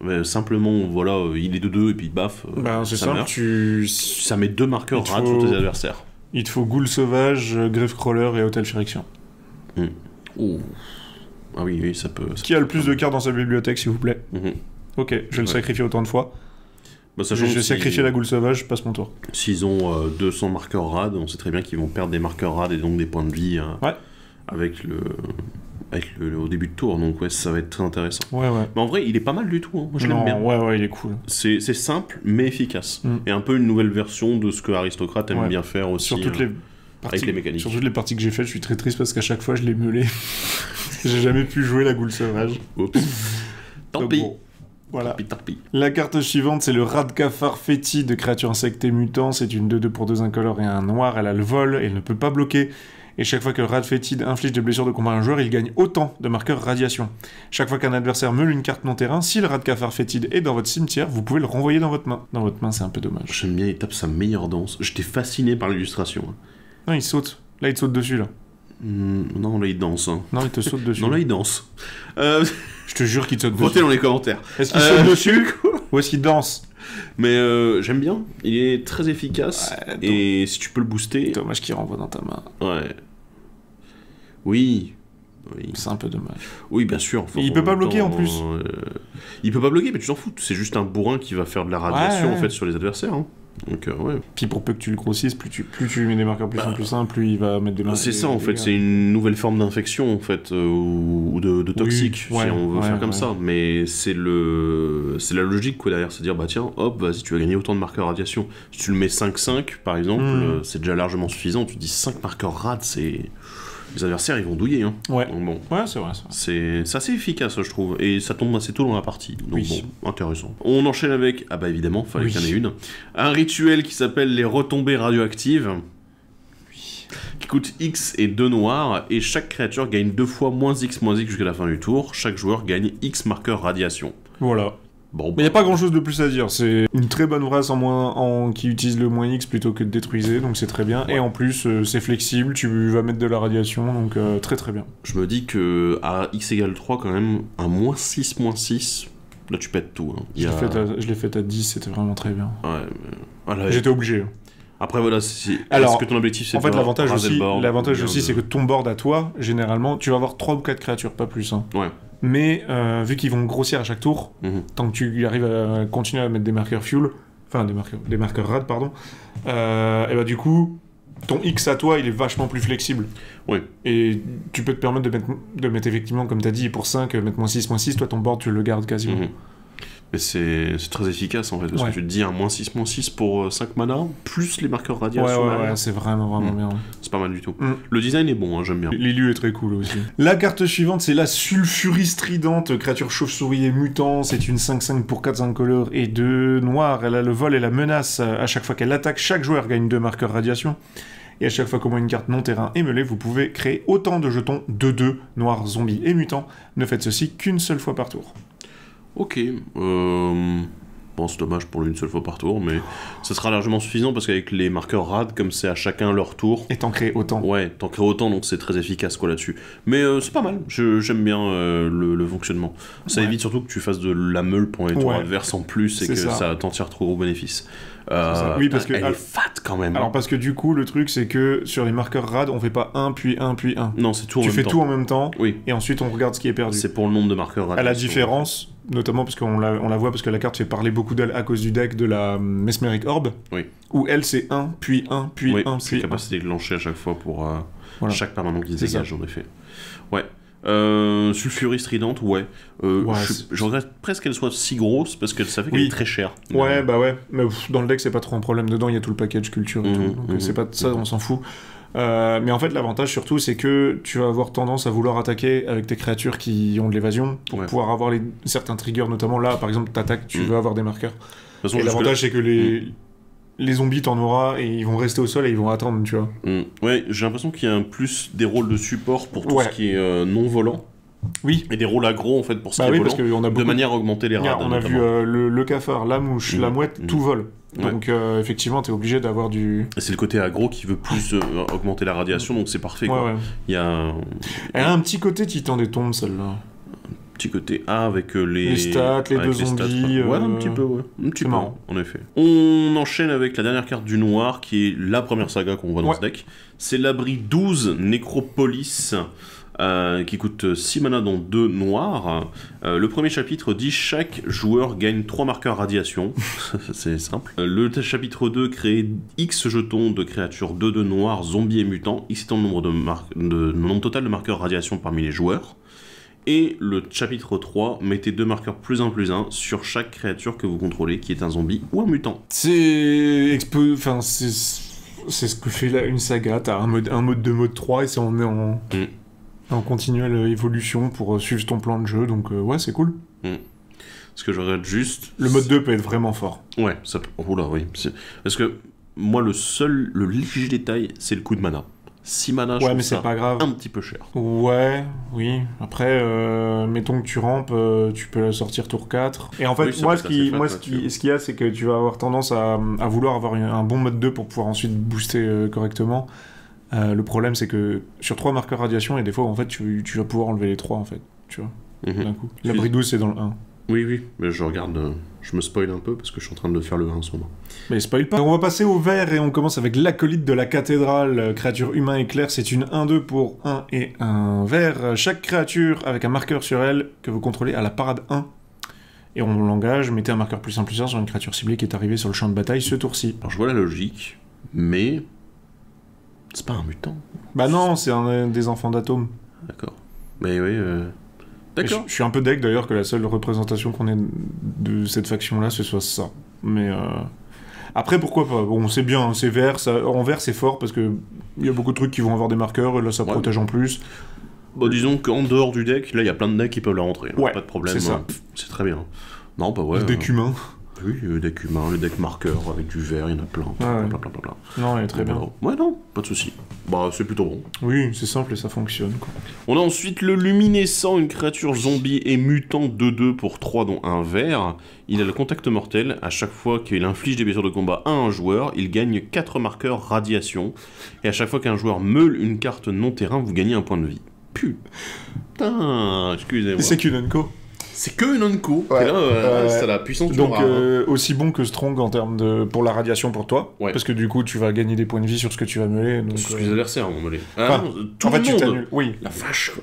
Mais simplement, voilà, il est de 2 et puis baf, Bah, c'est ça simple, meurt. tu... Ça met 2 marqueurs Il te rad faut- sur tes adversaires. Il te faut Ghoul Sauvage, Grave Crawler et Hotel Friction. Ouh. Ah oui, oui, ça peut... Qui a le plus de cartes dans sa bibliothèque, s'il vous plaît? Mhm. Ok, je vais le Ouais. sacrifier autant de fois. Bah, Je sachant vais que sacrifier la Ghoul Sauvage, je passe mon tour. s'ils ont 200 marqueurs rad, on sait très bien qu'ils vont perdre des marqueurs rad et donc des points de vie Ouais. avec au début de tour, donc ouais, ça va être très intéressant. Ouais, ouais. Mais en vrai, il est pas mal du tout, hein. Moi je l'aime Non, bien. ouais, il est cool. C'est simple mais efficace. Mm. Et un peu une nouvelle version de ce que Aristocrate aime Ouais. bien faire aussi. Sur toutes les parties, les mécaniques. Sur toutes les parties que j'ai faites, je suis très triste parce qu'à chaque fois, je l'ai meulé. J'ai jamais pu jouer la Ghoul Sauvage. Oups. Tant Donc pis. bon, voilà. Tant pis. La carte suivante, c'est le Radcafar Fétide de créature insecte et mutant. C'est une 2/2 pour 2 incolores et un noir. Elle a le vol et elle ne peut pas bloquer. Et chaque fois que le Rad Fétide inflige des blessures de combat à un joueur, il gagne autant de marqueurs radiation. Chaque fois qu'un adversaire meule une carte non-terrain, si le Radcafar Fétide est dans votre cimetière, vous pouvez le renvoyer dans votre main. Dans votre main, c'est un peu dommage. J'aime bien, il tape sa meilleure danse. J'étais fasciné par l'illustration. Non, il saute. Là, il te saute dessus, là. Non, là il danse. Hein. Non, il te saute dessus. Non, là il danse. Je te jure qu'il te saute dessus. Votez dans les commentaires. Est-ce qu'il saute dessus ou est-ce qu'il danse? Mais j'aime bien, il est très efficace. Ouais, et si tu peux le booster. Dommage qu'il renvoie dans ta main. Ouais. Oui. Oui. C'est un peu dommage. Oui, bien sûr. Et il peut pas bloquer, en plus. Il peut pas bloquer, mais tu t'en fous. C'est juste un bourrin qui va faire de la radiation Ouais, ouais. en fait sur les adversaires. Hein. Donc ouais. Puis pour peu que tu le grossisses, plus tu lui mets des marqueurs plus 1 plus 1, plus il va mettre de C'est ça en fait, c'est une nouvelle forme d'infection en fait, ou de toxique, Oui, si ouais, on veut faire comme ouais. ça. Mais c'est la logique quoi derrière, c'est dire bah tiens, hop, vas-y, tu vas gagner autant de marqueurs radiation. Si tu le mets 5-5 par exemple, c'est déjà largement suffisant. Tu dis 5 marqueurs rad, c'est... Les adversaires ils vont douiller. Hein. Ouais. Donc bon. Ouais, c'est vrai, ça. C'est assez efficace, je trouve, et ça tombe assez tôt dans la partie. Donc Oui. bon, intéressant. On enchaîne avec, ah bah évidemment, fallait Oui. qu'il y en ait une, un rituel qui s'appelle les retombées radioactives, qui coûte X et 2 noirs, et chaque créature gagne 2 fois moins X jusqu'à la fin du tour. Chaque joueur gagne X marqueurs radiation. Voilà. Bon, Mais il n'y a pas grand chose de plus à dire. C'est une très bonne race qui utilise le moins X plutôt que de détruiser, donc c'est très bien. Ouais. Et en plus, c'est flexible, tu vas mettre de la radiation, donc très très bien. je me dis que à X égale 3, quand même, un -6, là tu pètes tout. Hein. Il y a- Je l'ai fait à 10, c'était vraiment très bien. Ouais, voilà. J'étais obligé. Après voilà, Alors, est-ce que ton objectif c'est En fait, de l'avantage raser aussi, le board, ou bien c'est que ton board à toi, généralement, tu vas avoir 3 ou 4 créatures, pas plus. Hein. Ouais. Mais vu qu'ils vont grossir à chaque tour, Mhm. tant que tu arrives à continuer à mettre des marqueurs fuel, enfin des marqueurs rad, pardon, et bah du coup, ton X à toi, il est vachement plus flexible. Oui. Et tu peux te permettre de mettre effectivement, comme tu as dit, pour 5, mettre -6, toi ton board, tu le gardes quasiment. Mhm. Mais c'est très efficace en fait, parce Ouais. que tu te dis un -6 pour 5 mana, plus les marqueurs Ouais, radiation, ouais, c'est vraiment bien. c'est pas mal du tout. Mm. Le design est bon, hein, j'aime bien. L'élu est très cool aussi. La carte suivante, c'est la Sulfurie Stridente, créature chauve-souris et mutant. C'est une 5/5 pour 4 incolores et 2 noirs. Elle a le vol et la menace. À chaque fois qu'elle attaque, chaque joueur gagne 2 marqueurs radiation. Et à chaque fois qu'au moins une carte non-terrain est mêlée, vous pouvez créer autant de jetons de 2 noirs, zombies et mutants. Ne faites ceci qu'une seule fois par tour. Ok, bon c'est dommage pour une seule fois par tour, mais ça sera largement suffisant parce qu'avec les marqueurs rad, comme c'est à chacun leur tour, Et t'en crées autant. ouais, t'en crées autant, donc c'est très efficace quoi là-dessus. Mais c'est pas mal, j'aime bien le fonctionnement. Ça Ouais. évite surtout que tu fasses de la meule pour les tours Ouais. adverses en plus et C'est que ça. ça t'en tire trop au bénéfice. ça. Oui, parce que- elle est fat quand même. Alors parce que du coup, le truc, c'est que sur les marqueurs rad, on fait pas 1, puis 1, puis 1. Non, c'est tout en Tu même fais temps. tout en même temps, Oui, et ensuite on regarde ce qui est perdu. c'est pour le nombre de marqueurs rad. À la différence, notamment parce qu'on la voit parce que la carte fait parler beaucoup d'elle à cause du deck de la Mesmeric Orb, Oui. où elle c'est 1, puis 1, puis Oui, 1, c'est puis 1. capacité de lancer à chaque fois pour Voilà. chaque permanent qui se C'est dégage, ça. en effet. Ouais. Sulfurie stridente, ouais. Ouais, Je regrette presque qu'elle soit si grosse parce que ça fait qu'elle Oui. est très chère. Ouais, bah ouais, mais dans le deck c'est pas trop un problème, dedans il y a tout le package culture et Mhm, tout, donc mhm. c'est pas ça, on s'en fout. Mais en fait l'avantage surtout c'est que tu vas avoir tendance à vouloir attaquer avec tes créatures qui ont de l'évasion pour Ouais. pouvoir avoir certains triggers, notamment là par exemple t'attaques, tu Mhm. veux avoir des marqueurs. De toute façon, Et jusque-là- l'avantage c'est que les zombies t'en auras et ils vont rester au sol et ils vont attendre, tu vois. Ouais, j'ai l'impression qu'il y a un plus des rôles de support pour tout Ouais. ce qui est non volant Oui, et des rôles aggro en fait pour ce bah qui oui est parce volant, qu'on a de beaucoup... manière à augmenter les rades. Regarde, on a vu notamment. le cafard, la mouche, la mouette, tout vole. Ouais. Donc effectivement, t'es obligé d'avoir du... Et c'est le côté aggro qui veut plus augmenter la radiation, donc c'est parfait. Ouais, Quoi. ouais. Il y a un Elle a un petit côté titan des tombes, celle-là. petit côté A avec les stats, les avec deux zombies. stats, ouais, un petit peu, ouais. Un petit peu, marrant. en effet. On enchaîne avec la dernière carte du noir, qui est la première saga qu'on voit dans ce deck. C'est l'abri 12 Nécropolis, qui coûte 6 mana dont 2 noirs. Le premier chapitre dit chaque joueur gagne 3 marqueurs radiation. C'est simple. Le chapitre 2 crée X jetons de créatures 2/2 noirs, zombies et mutants, excitant le nombre total de marqueurs radiation parmi les joueurs. Et le chapitre 3, mettez 2 marqueurs +1/+1 sur chaque créature que vous contrôlez, qui est un zombie ou un mutant. C'est ce que fait une saga. T'as un mode 2, mode 3, et c'est en continuelle évolution pour suivre ton plan de jeu, donc ouais, c'est cool. Ce que je regrette juste... Le mode 2 peut être vraiment fort. Ouais, ça peut... Oula, oui. Parce que moi, le léger détail, c'est le coup de mana. 6 mana, je trouve ça pas grave. Un petit peu cher. Ouais, oui. Après, mettons que tu rampes, tu peux la sortir tour 4. Et en fait, Oui, moi, ce qu'il y a, c'est que tu vas avoir tendance à vouloir avoir un bon mode 2 pour pouvoir ensuite booster correctement. Le problème, c'est que sur 3 marqueurs radiation, et des fois, en fait, tu vas pouvoir enlever les 3, en fait. Tu vois, d'un coup. L'abri 12, c'est dans le 1. Oui, mais je regarde... je me spoil un peu, parce que je suis en train de faire le 1 en ce moment. Mais spoil pas. On va passer au vert, et on commence avec l'acolyte de la cathédrale. Créature humain éclair, c'est une 1/2 pour 1 et 1 vert. Chaque créature avec un marqueur sur elle que vous contrôlez à la parade 1. Et on l'engage, mettez un marqueur +1/+1 sur une créature ciblée qui est arrivée sur le champ de bataille ce tour-ci. Alors je vois la logique, mais... c'est pas un mutant. Bah non, c'est un des enfants d'Atome. D'accord. Mais oui, d'accord. Je suis un peu deg d'ailleurs que la seule représentation qu'on ait de cette faction-là, ce soit ça. Mais après, pourquoi pas. Bon, c'est bien, c'est vert, en vert c'est fort parce que il y a beaucoup de trucs qui vont avoir des marqueurs, et là ça protège en plus. Bon, disons qu'en dehors du deck, là il y a plein de decks qui peuvent la rentrer. Ouais, pas de problème. c'est ça. C'est très bien. Non, bah ouais. Le deck humain. Oui, le deck humain, le deck marqueur avec du vert, il y en a plein. Plein. Non, elle est très bien. Ouais, non, pas de souci. Bah, c'est plutôt bon. Oui, c'est simple et ça fonctionne, quoi. On a ensuite le luminescent, une créature zombie et mutant 2/2 pour 3 dont un vert. Il a le contact mortel. À chaque fois qu'il inflige des blessures de combat à un joueur, il gagne 4 marqueurs radiation. Et à chaque fois qu'un joueur meule une carte non terrain, vous gagnez un point de vie. Putain, excusez-moi. C'est qu'une Unco. C'est que une Unco. Ouais, c'est la puissance du donc rare, hein. Aussi bon que Strong en termes pour la radiation pour toi, parce que du coup tu vas gagner des points de vie sur ce que tu vas meuler. Donc, sur les adversaires vont meuler. Tout en fait, tu t'annules. Oui. La vache.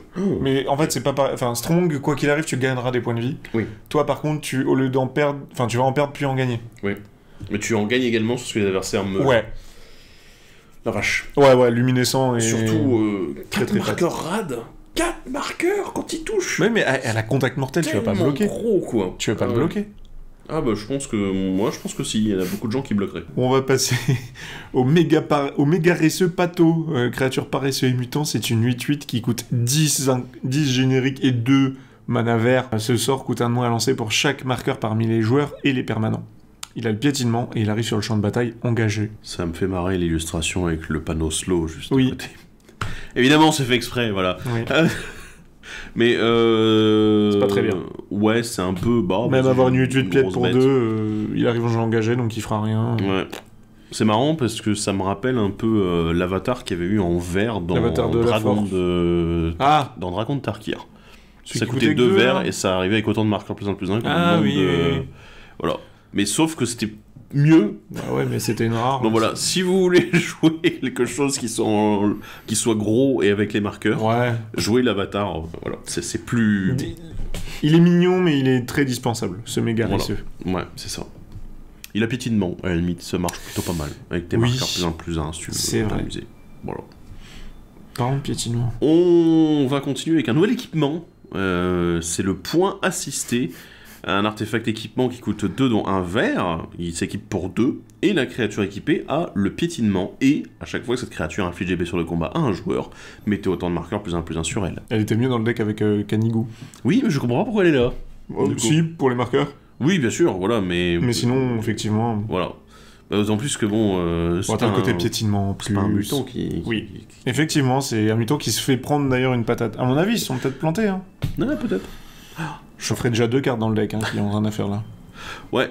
Mais en fait c'est pas pareil. Enfin, Strong, quoi qu'il arrive, tu gagneras des points de vie. Oui. Toi par contre, au lieu d'en perdre, enfin tu vas en perdre puis en gagner. Oui. Mais tu en gagnes également sur ce que les adversaires meulent. Ouais. La vache. Ouais, luminescent et surtout très 4 marqueurs rad. 4 marqueurs quand il touche. Mais elle a contact mortel, tu vas pas bloquer. Gros, quoi. Tu vas pas le bloquer. Ah bah je pense que si, il y en a beaucoup de gens qui bloqueraient. On va passer au méga resseux Pato, créature paresseux et mutant, c'est une 8/8 qui coûte 10 génériques et 2 mana vert. Ce sort coûte 1 de moins à lancer pour chaque marqueur parmi les joueurs et les permanents. Il a le piétinement et il arrive sur le champ de bataille engagé. Ça me fait marrer l'illustration avec le panneau slow juste à côté. Évidemment, c'est fait exprès, voilà. Oui. Mais c'est pas très bien. Ouais, c'est un peu bas. Même avoir une 8/8 piète pour 2, il arrive en jeu engagé, donc il fera rien. Ouais. C'est marrant parce que ça me rappelle un peu l'avatar qu'il y avait eu en vert dans Dragon de Tarkir. Ça coûtait 2 verts et ça arrivait avec autant de marqueurs +1/+1. Ah oui. Voilà. Mais sauf que c'était mieux. Bah ouais, mais c'était une rare. Donc voilà, si vous voulez jouer quelque chose qui soit gros et avec les marqueurs, jouez l'avatar. Voilà, c'est plus. Il est mignon, mais il est très dispensable, ce méga risseux. Ouais, c'est ça. Il a piétinement, à la limite, ça marche plutôt pas mal. Avec tes marqueurs +1/+1, si tu veux t'amuser. Voilà. Parlons de piétinement. On va continuer avec un nouvel équipement. C'est le point assisté. Un artefact équipement qui coûte 2 dont un vert, il s'équipe pour 2, et la créature équipée a le piétinement, et à chaque fois que cette créature inflige des blessures de combat à un joueur, mettez autant de marqueurs +1/+1 sur elle. Elle était mieux dans le deck avec Kanigou. Oui, mais je comprends pas pourquoi elle est là. Si, pour les marqueurs. Oui, bien sûr, voilà, mais... Mais sinon, effectivement... Voilà. D'autant plus que bon... c'est pas un côté piétinement plus... C'est pas un mutant qui... Oui. Effectivement, c'est un mutant qui se fait prendre d'ailleurs une patate. À mon avis, ils se sont peut-être plantés, hein. Non, peut-être. Je ferai déjà 2 cartes dans le deck, qui ont rien à faire là. Ouais.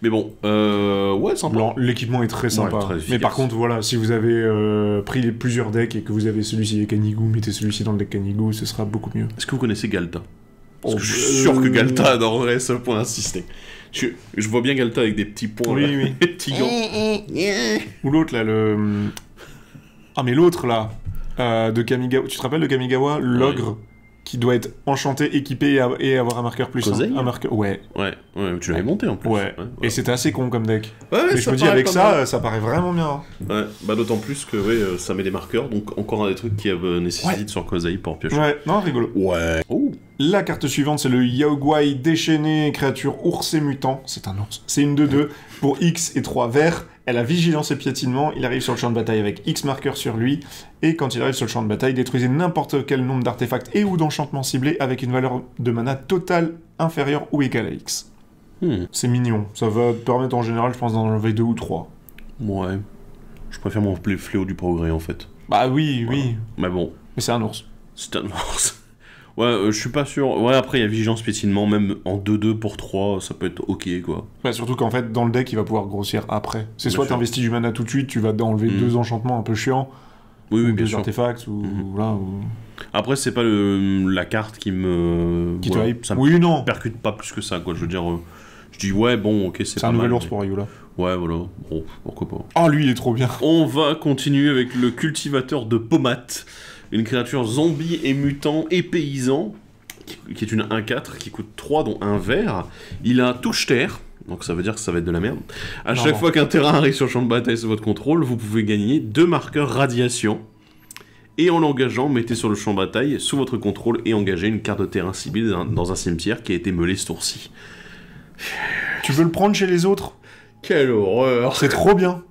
Mais bon, ouais, sympa. L'équipement est très sympa. Très mais par contre, voilà, si vous avez pris plusieurs decks et que vous avez celui-ci avec Kanigou, mettez celui-ci dans le deck Kanigou, ce sera beaucoup mieux. Est-ce que vous connaissez Galta? Parce que je suis sûr que Galta adorerait ce point insister. Je vois bien Galta avec des petits points, oui, là, oui. des petits gants. Ou l'autre, là, Ah, mais l'autre, là, de Kamigawa... Tu te rappelles de Kamigawa, l'ogre qui doit être enchanté, équipé et avoir un marqueur plus Kozai, un marqueur... Ouais. Ouais, tu l'avais monté en plus. Ouais. Et c'était assez con comme deck. Ouais, Mais je me dis, avec ça, ça paraît vraiment bien. Ouais, bah d'autant plus que ça met des marqueurs, donc encore un des trucs qui nécessite sur Kozai pour piocher. Ouais, non, rigolo. Ouais. Oh. La carte suivante, c'est le Yaoguai déchaîné, créature ours et mutant. C'est un ours. C'est une 2-2 pour X et 3 verts. Elle a vigilance et piétinement. Il arrive sur le champ de bataille avec X marqueurs sur lui. Et quand il arrive sur le champ de bataille, détruisez n'importe quel nombre d'artefacts et ou d'enchantements ciblés avec une valeur de mana totale inférieure ou égale à X. C'est mignon. Ça va te permettre en général, je pense, d'en enlever 2 ou 3. Ouais. Je préfère mon fléau du progrès en fait. Bah oui, voilà. oui. Mais bon. Mais c'est un ours. C'est un ours. Ouais, je suis pas sûr. Ouais, après, il y a vigilance piétinement, même en 2-2 pour 3, ça peut être ok, quoi. Ouais, surtout qu'en fait, dans le deck, il va pouvoir grossir après. C'est soit t'investis du mana tout de suite, tu vas enlever 2 enchantements un peu chiants, oui, ou bien 2 sûr. artefacts, ou... Voilà, ou... Après, c'est pas la carte qui me... Qui te hype. Ça Oui, non. me percute pas plus que ça, quoi. Je veux dire, je dis, ouais, bon, ok, c'est pas un mal. nouvel ours mais... pour Ayula. Ouais, voilà. Bon, pourquoi pas. Oh, lui, il est trop bien. On va continuer avec le cultivateur de Pommate. Une créature zombie et mutant et paysan, qui est une 1-4, qui coûte 3, dont un vert. Il a touche terre, donc ça veut dire que ça va être de la merde. À chaque fois qu'un terrain arrive sur le champ de bataille sous votre contrôle, vous pouvez gagner 2 marqueurs radiation. Et en l'engageant, mettez sur le champ de bataille, sous votre contrôle, et engagez une carte de terrain ciblée dans un cimetière qui a été meulé ce tour-ci. Tu veux le prendre chez les autres? Quelle horreur! C'est trop bien.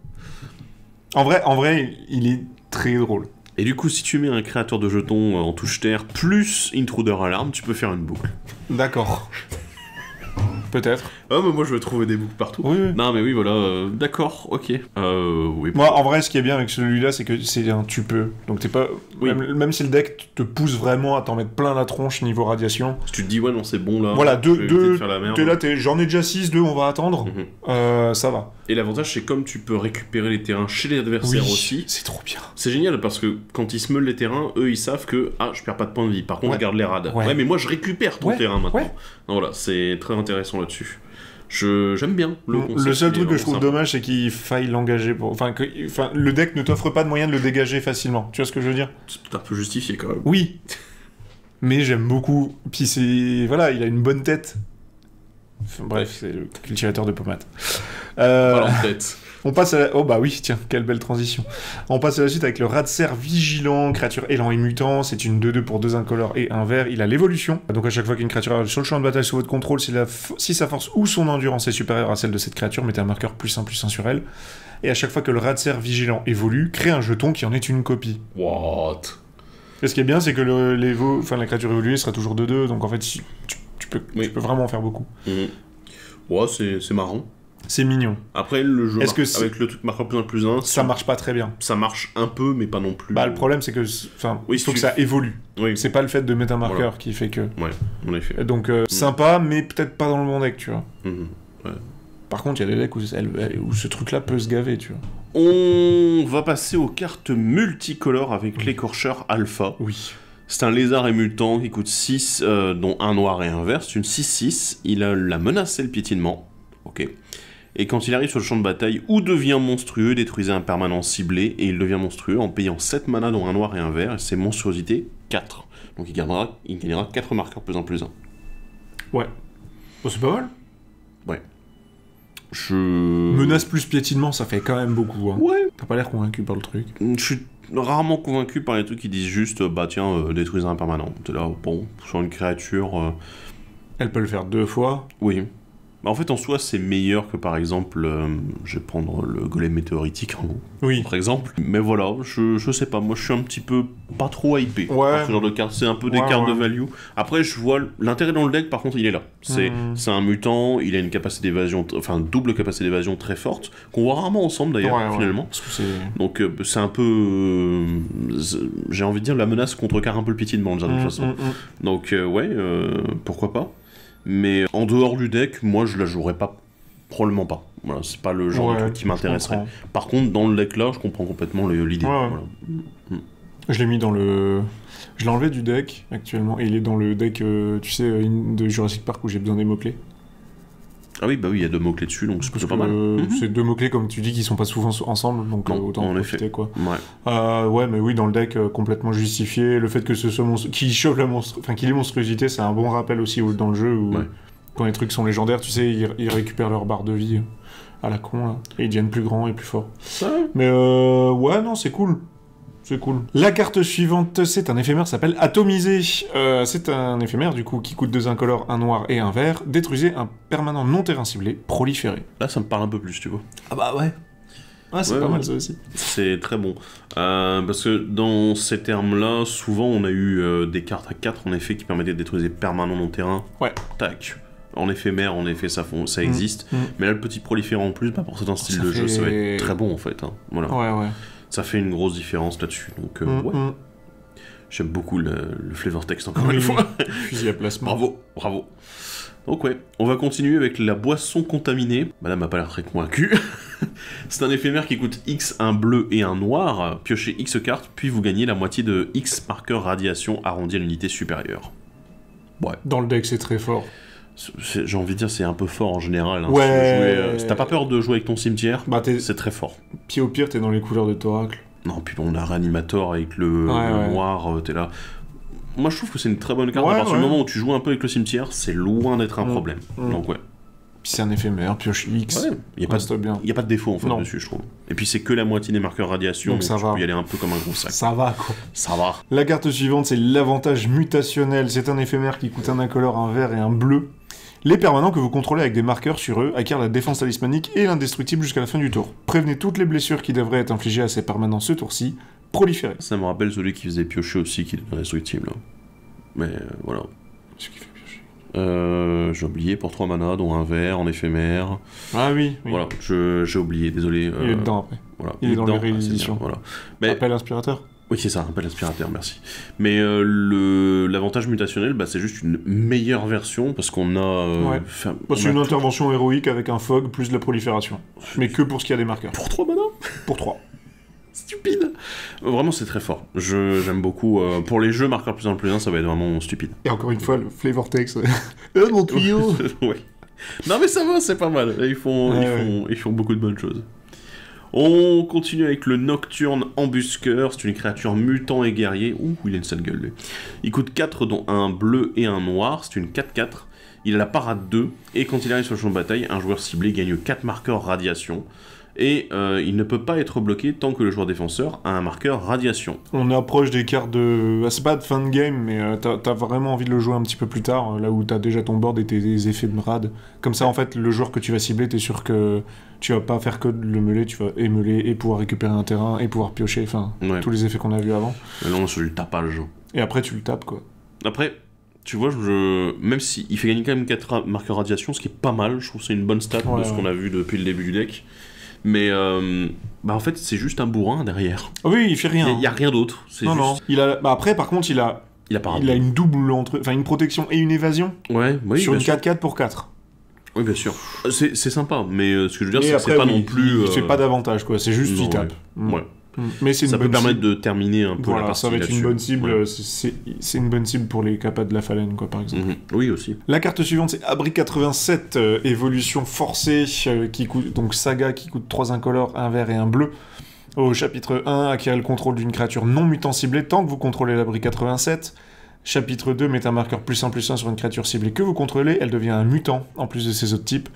En vrai, il est très drôle. Et du coup, si tu mets un créateur de jetons en touche terre, plus Intruder Alarm, tu peux faire une boucle. D'accord. Peut-être. Ah, mais moi je vais trouver des boucles partout. Oui, oui. Non, mais oui, voilà, d'accord, ok. Oui. Moi, en vrai, ce qui est bien avec celui-là, c'est que c'est un tu peux. Donc t'es pas... Oui. Même si le deck te pousse vraiment à t'en mettre plein la tronche niveau radiation. Si tu te dis, ouais, non, c'est bon là. Voilà, je vais éviter de faire la merde. t'es là, j'en ai déjà 6, 2, on va attendre. Ça va. Et l'avantage, c'est comme tu peux récupérer les terrains chez les adversaires aussi. C'est trop bien. C'est génial parce que quand ils se meulent les terrains, eux ils savent que je perds pas de points de vie. Par contre, je garde les rades. Ouais, mais moi je récupère ton terrain maintenant. Ouais. Donc, voilà, c'est très intéressant là-dessus. J'aime bien le concept. Le seul truc que je trouve sympa. dommage, c'est qu'il faille l'engager pour... Enfin, le deck ne t'offre pas de moyen de le dégager facilement. Tu vois ce que je veux dire? C'est peut-être un peu justifié quand même. Oui. Mais j'aime beaucoup. Puis c'est... Voilà, il a une bonne tête. Enfin, bref, c'est le cultivateur de Pommate. Voilà en tête. On passe à la... Oh bah oui, tiens, quelle belle transition. On passe à la suite avec le Ratser Vigilant, créature élan et mutant. C'est une 2-2 pour 2 incolores et un vert. Il a l'évolution. Donc à chaque fois qu'une créature arrive sur le champ de bataille sous votre contrôle, si sa force ou son endurance est supérieure à celle de cette créature, mettez un marqueur +1/+1 sur elle. Et à chaque fois que le Ratser Vigilant évolue, créez un jeton qui en est une copie. What? Et ce qui est bien, c'est que la créature évoluée sera toujours 2-2. Donc en fait, tu peux vraiment en faire beaucoup. Ouais, c'est marrant. C'est mignon. Après, le jeu, Est-ce avec le truc marqueur +1/+1, ça marche pas très bien. Ça marche un peu, mais pas non plus. Bah, le problème, c'est que, il faut que ça évolue. Oui. C'est pas le fait de mettre un marqueur qui fait que. Ouais, en effet. Donc, sympa, mais peut-être pas dans le bon deck, tu vois. Ouais. Par contre, il y a des decks où ce truc-là peut se gaver, tu vois. On va passer aux cartes multicolores avec l'écorcheur alpha. Oui. C'est un lézard et mutant qui coûte 6, dont un noir et un vert. C'est une 6-6. Il a la menace et le piétinement. Ok. Et quand il arrive sur le champ de bataille ou devient monstrueux, détruisez un permanent ciblé, et il devient monstrueux en payant 7 mana dont un noir et un vert, et c'est monstruosité 4. Donc il gagnera 4 marqueurs +1/+1. Ouais. Bon, c'est pas mal. Ouais. Menace plus piétinement, ça fait quand même beaucoup. Hein. Ouais. T'as pas l'air convaincu par le truc. Je suis rarement convaincu par les trucs qui disent juste, détruisez un permanent. T'es là, bon, sur une créature... Elle peut le faire 2 fois. Oui. Bah en fait, en soi, c'est meilleur que, par exemple, je vais prendre le golem météoritique, en gros, oui. par exemple. Mais voilà, je sais pas, moi, je suis un petit peu pas trop hypé par ce genre de cartes. C'est un peu des cartes de value. Après, je vois l'intérêt dans le deck, par contre, il est là. C'est un mutant, il a une capacité d'évasion, double capacité d'évasion très forte, qu'on voit rarement ensemble, d'ailleurs, finalement. Parce que donc, c'est un peu... j'ai envie de dire, la menace contrecarre un peu le piétinement, de toute façon. Donc, pourquoi pas. Mais en dehors du deck, moi je la jouerais pas. Probablement pas. Voilà, c'est pas le genre de truc qui m'intéresserait. Par contre, dans le deck là, je comprends complètement l'idée. Voilà. Je l'ai mis dans le... Je l'ai enlevé du deck, actuellement, et il est dans le deck, tu sais, de Jurassic Park où j'ai besoin des mots-clés. Ah oui, bah oui, il y a 2 mots-clés dessus, donc c'est Parce pas que, mal. c'est 2 mots-clés, comme tu dis, qui sont pas souvent ensemble, donc Non, autant en en profiter, effet. quoi. Ouais. Ouais, mais oui, dans le deck, complètement justifié. Le fait que ce soit qu'il chope la enfin, qu'il ait monstruosité, c'est un bon rappel aussi dans le jeu, où Ouais. quand les trucs sont légendaires, tu sais, ils récupèrent leur barre de vie à la con, là, et ils deviennent plus grands et plus forts. Ça, Mais ouais, non, c'est cool. C'est cool. La carte suivante, c'est un éphémère, s'appelle Atomisé. C'est un éphémère, du coup, qui coûte 2 incolores, un noir et un vert. Détruisez un permanent non terrain ciblé, proliféré. là, ça me parle un peu plus, tu vois. Ah bah ouais. Ah, c'est Ouais, pas ouais. mal, ça aussi. C'est très bon. Parce que dans ces termes-là, souvent, on a eu des cartes à 4, en effet, qui permettaient de détruire des permanents non terrain. Ouais. Tac. En éphémère, en effet, ça existe. Mais là, le petit proliférant en plus, bah, pour certains styles de jeu, ça va être très bon, en fait. Hein. Voilà. Ouais. Ça fait une grosse différence là-dessus. Donc, ouais. J'aime beaucoup le flavor text, encore Oui, une fois. Fusil à placement. Bravo. Donc ouais, on va continuer avec la boisson contaminée. Madame m'a pas l'air très convaincue. C'est un éphémère qui coûte X, un bleu et un noir. Piochez X cartes, puis vous gagnez la moitié de X marqueur radiation arrondi à l'unité supérieure. Ouais. Dans le deck, c'est très fort. J'ai envie de dire, c'est un peu fort en général. Hein. Ouais. Si t'as pas peur de jouer avec ton cimetière, Bah, c'est très fort. Puis au pire, t'es dans les couleurs de Thoracle. Non, puis bon, on a Réanimator avec le noir, t'es là. Moi, je trouve que c'est une très bonne carte. Ouais, à partir du ouais. moment où tu joues un peu avec le cimetière, c'est loin d'être un problème. Donc ouais. Puis c'est un éphémère, pioche X. Ouais, il n'y a pas de défaut en fait Non. dessus, je trouve. Et puis c'est que la moitié des marqueurs radiation, Donc ça tu va. peux y aller un peu comme un gros sac. Ça va, quoi. Ça va. La carte suivante, c'est l'avantage mutationnel. C'est un éphémère qui coûte un incolore, un vert et un bleu. Les permanents que vous contrôlez avec des marqueurs sur eux acquièrent la défense talismanique et l'indestructible jusqu'à la fin du tour. Prévenez toutes les blessures qui devraient être infligées à ces permanents ce tour-ci. Proliférez. Ça me rappelle celui qui faisait piocher aussi, qui est indestructible. Mais voilà. Ce qui fait piocher. J'ai oublié pour 3 mana, dont un vert en éphémère. Ah oui. Voilà, j'ai oublié, désolé. Il est dedans après. Voilà. Il est dans les dedans, rééditions. c'est bien, voilà. Mais Appel inspirateur. oui, c'est ça, un peu l'aspirateur, merci. Mais l'avantage mutationnel, bah, c'est juste une meilleure version, parce qu'on a... Ouais. C'est une intervention héroïque avec un fog plus de la prolifération. Mais que pour ce qu'il y a des marqueurs. Pour 3 mana Pour 3. Stupide. Vraiment, c'est très fort. J'aime beaucoup. Pour les jeux marqueurs plus 1 plus 1, ça va être vraiment stupide. Et encore une fois, le flavor text. Mon tuyau. Ouais. Non, mais ça va, c'est pas mal. Là, ils font beaucoup de bonnes choses. On continue avec le Nocturne Embusqueur. C'est une créature mutant et guerrier. Ouh, il a une sale gueule, lui. Il coûte 4, dont un bleu et un noir. C'est une 4-4. Il a la parade 2. Et quand il arrive sur le champ de bataille, un joueur ciblé gagne 4 marqueurs radiation. Et il ne peut pas être bloqué tant que le joueur défenseur a un marqueur radiation. On approche des cartes de... c'est pas de fin de game, mais t'as vraiment envie de le jouer un petit peu plus tard, là où t'as déjà ton board et tes effets de rad. Comme ça, en fait, le joueur que tu vas cibler, t'es sûr que tu vas pas faire que de le meuler, tu vas émeuler et pouvoir récupérer un terrain et pouvoir piocher, enfin, tous les effets qu'on a vus avant. Mais là, on est sur du tapage. Et après, tu le tapes, quoi. Après, tu vois, même s'il fait gagner quand même 4 marqueurs radiation, ce qui est pas mal, je trouve que c'est une bonne stat de ce qu'on a vu depuis le début du deck. Mais bah en fait, c'est juste un bourrin derrière. Oui, il fait rien. Il n'y a rien d'autre. Non. Après, par contre, il a une double enfin une protection et une évasion. Ouais, oui, sur une 4-4 pour 4. Oui, bien sûr. C'est sympa, mais ce que je veux dire, c'est après, que c'est pas non plus. Il fait pas d'avantage, quoi. C'est juste qu'il tape. Ouais. Mais c'est ça peut permettre de terminer un peu la partie. Ça va être une bonne cible. C'est une bonne cible pour les capas de la Fallen, quoi, par exemple. Oui, aussi. La carte suivante, c'est Abri 87, évolution forcée, qui coûte, donc Saga, qui coûte 3 incolores, un vert et un bleu. Au chapitre 1, acquérir le contrôle d'une créature non mutant ciblée tant que vous contrôlez l'Abri 87. Chapitre 2, mettez un marqueur +1/+1 sur une créature ciblée que vous contrôlez, elle devient un mutant, en plus de ses autres types.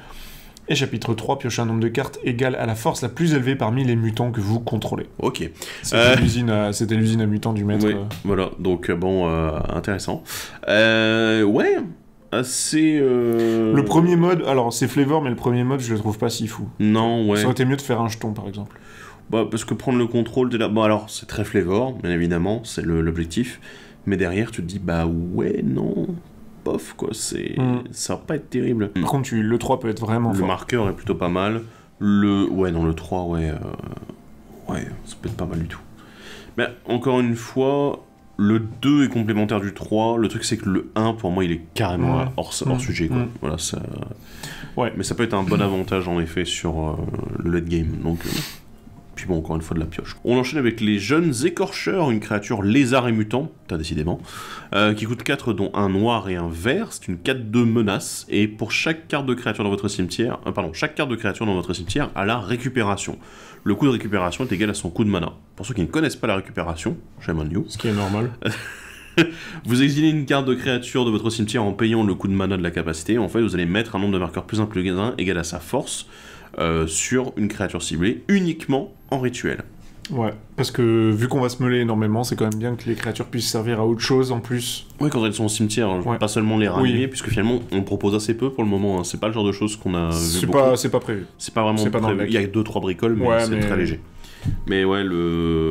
Et chapitre 3, piochez un nombre de cartes égal à la force la plus élevée parmi les mutants que vous contrôlez. Ok. C'était l'usine à mutants du maître. Oui, voilà, donc bon, intéressant. Ouais, assez... Le premier mode, alors c'est flavor, mais le premier mode, je le trouve pas si fou. Non, ouais. Ça aurait été mieux de faire un jeton, par exemple. Bah, parce que prendre le contrôle, t'es là... Bon, alors, c'est très flavor, bien évidemment, c'est l'objectif. Mais derrière, tu te dis, bah ouais, non... Bof, quoi, ça va pas être terrible. Par contre, le 3 peut être vraiment fort. Le marqueur est plutôt pas mal. Le 3, ouais, ça peut être pas mal du tout. Mais encore une fois, le 2 est complémentaire du 3. Le truc, c'est que le 1, pour moi, il est carrément hors sujet, quoi. Voilà, ça... Ouais, mais ça peut être un bon avantage, en effet, sur le late game. Donc, puis bon, encore une fois de la pioche. On enchaîne avec les jeunes écorcheurs, une créature lézard et mutant, t'as décidément, qui coûte 4 dont un noir et un vert, c'est une 4/2 menace, et pour chaque carte de créature dans votre cimetière, chaque carte de créature dans votre cimetière a la récupération. Le coût de récupération est égal à son coût de mana. Pour ceux qui ne connaissent pas la récupération, shame on you. Ce qui est normal. Vous exilez une carte de créature de votre cimetière en payant le coût de mana de la capacité. En fait, vous allez mettre un nombre de marqueurs plus 1 égal à sa force sur une créature ciblée uniquement en rituel. Ouais, parce que vu qu'on va se meuler énormément, c'est quand même bien que les créatures puissent servir à autre chose en plus. Oui, quand elles sont au cimetière, pas seulement les ranimer, puisque finalement on propose assez peu pour le moment. Hein. C'est pas le genre de choses qu'on a vu beaucoup. C'est pas prévu. C'est pas vraiment prévu. Il y a 2-3 bricoles, mais c'est très léger. Mais ouais, le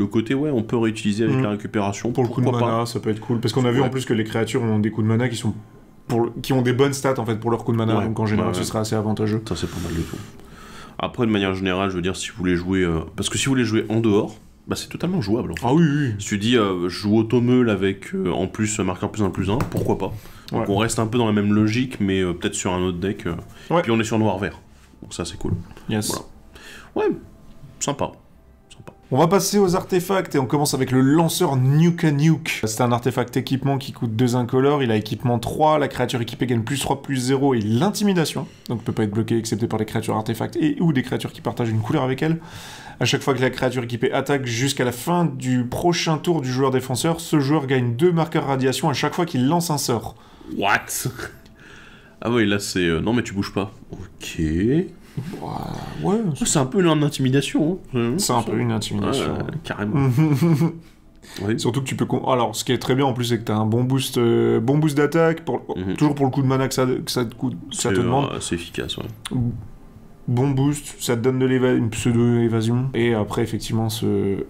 côté, on peut réutiliser avec la récupération. Pour le coup de mana, ça peut être cool. Parce qu'on a vu en plus que les créatures ont des coups de mana qui ont des bonnes stats en fait pour leur coup de mana, donc en général ce sera assez avantageux. Ça c'est pas mal du tout. Après, de manière générale, je veux dire, si vous voulez jouer... parce que si vous voulez jouer en dehors, c'est totalement jouable. En fait. Ah oui. Si tu dis, je joue Automeule avec, en plus, marqueur plus 1, pourquoi pas. Donc on reste un peu dans la même logique, mais peut-être sur un autre deck. Puis on est sur noir-vert. Donc ça, c'est cool. Yes. Voilà. Ouais, sympa. On va passer aux artefacts et on commence avec le lanceur Nuka Nuke. C'est un artefact équipement qui coûte 2 incolores, il a équipement 3, la créature équipée gagne +3, +0 et l'intimidation, donc peut pas être bloqué excepté par les créatures artefacts et ou des créatures qui partagent une couleur avec elle. À chaque fois que la créature équipée attaque jusqu'à la fin du prochain tour du joueur défenseur, ce joueur gagne 2 marqueurs radiation à chaque fois qu'il lance un sort. What? Ah oui, là c'est... non mais tu bouges pas. Ok... Ouais, c'est un peu une intimidation. Hein. C'est un peu une intimidation. Carrément. Oui. Surtout que tu peux... Alors, ce qui est très bien en plus, c'est que tu as un bon boost d'attaque, toujours pour le coup de mana que ça te demande. C'est efficace, ouais. Bon boost, ça te donne de une pseudo-évasion. Et après, effectivement,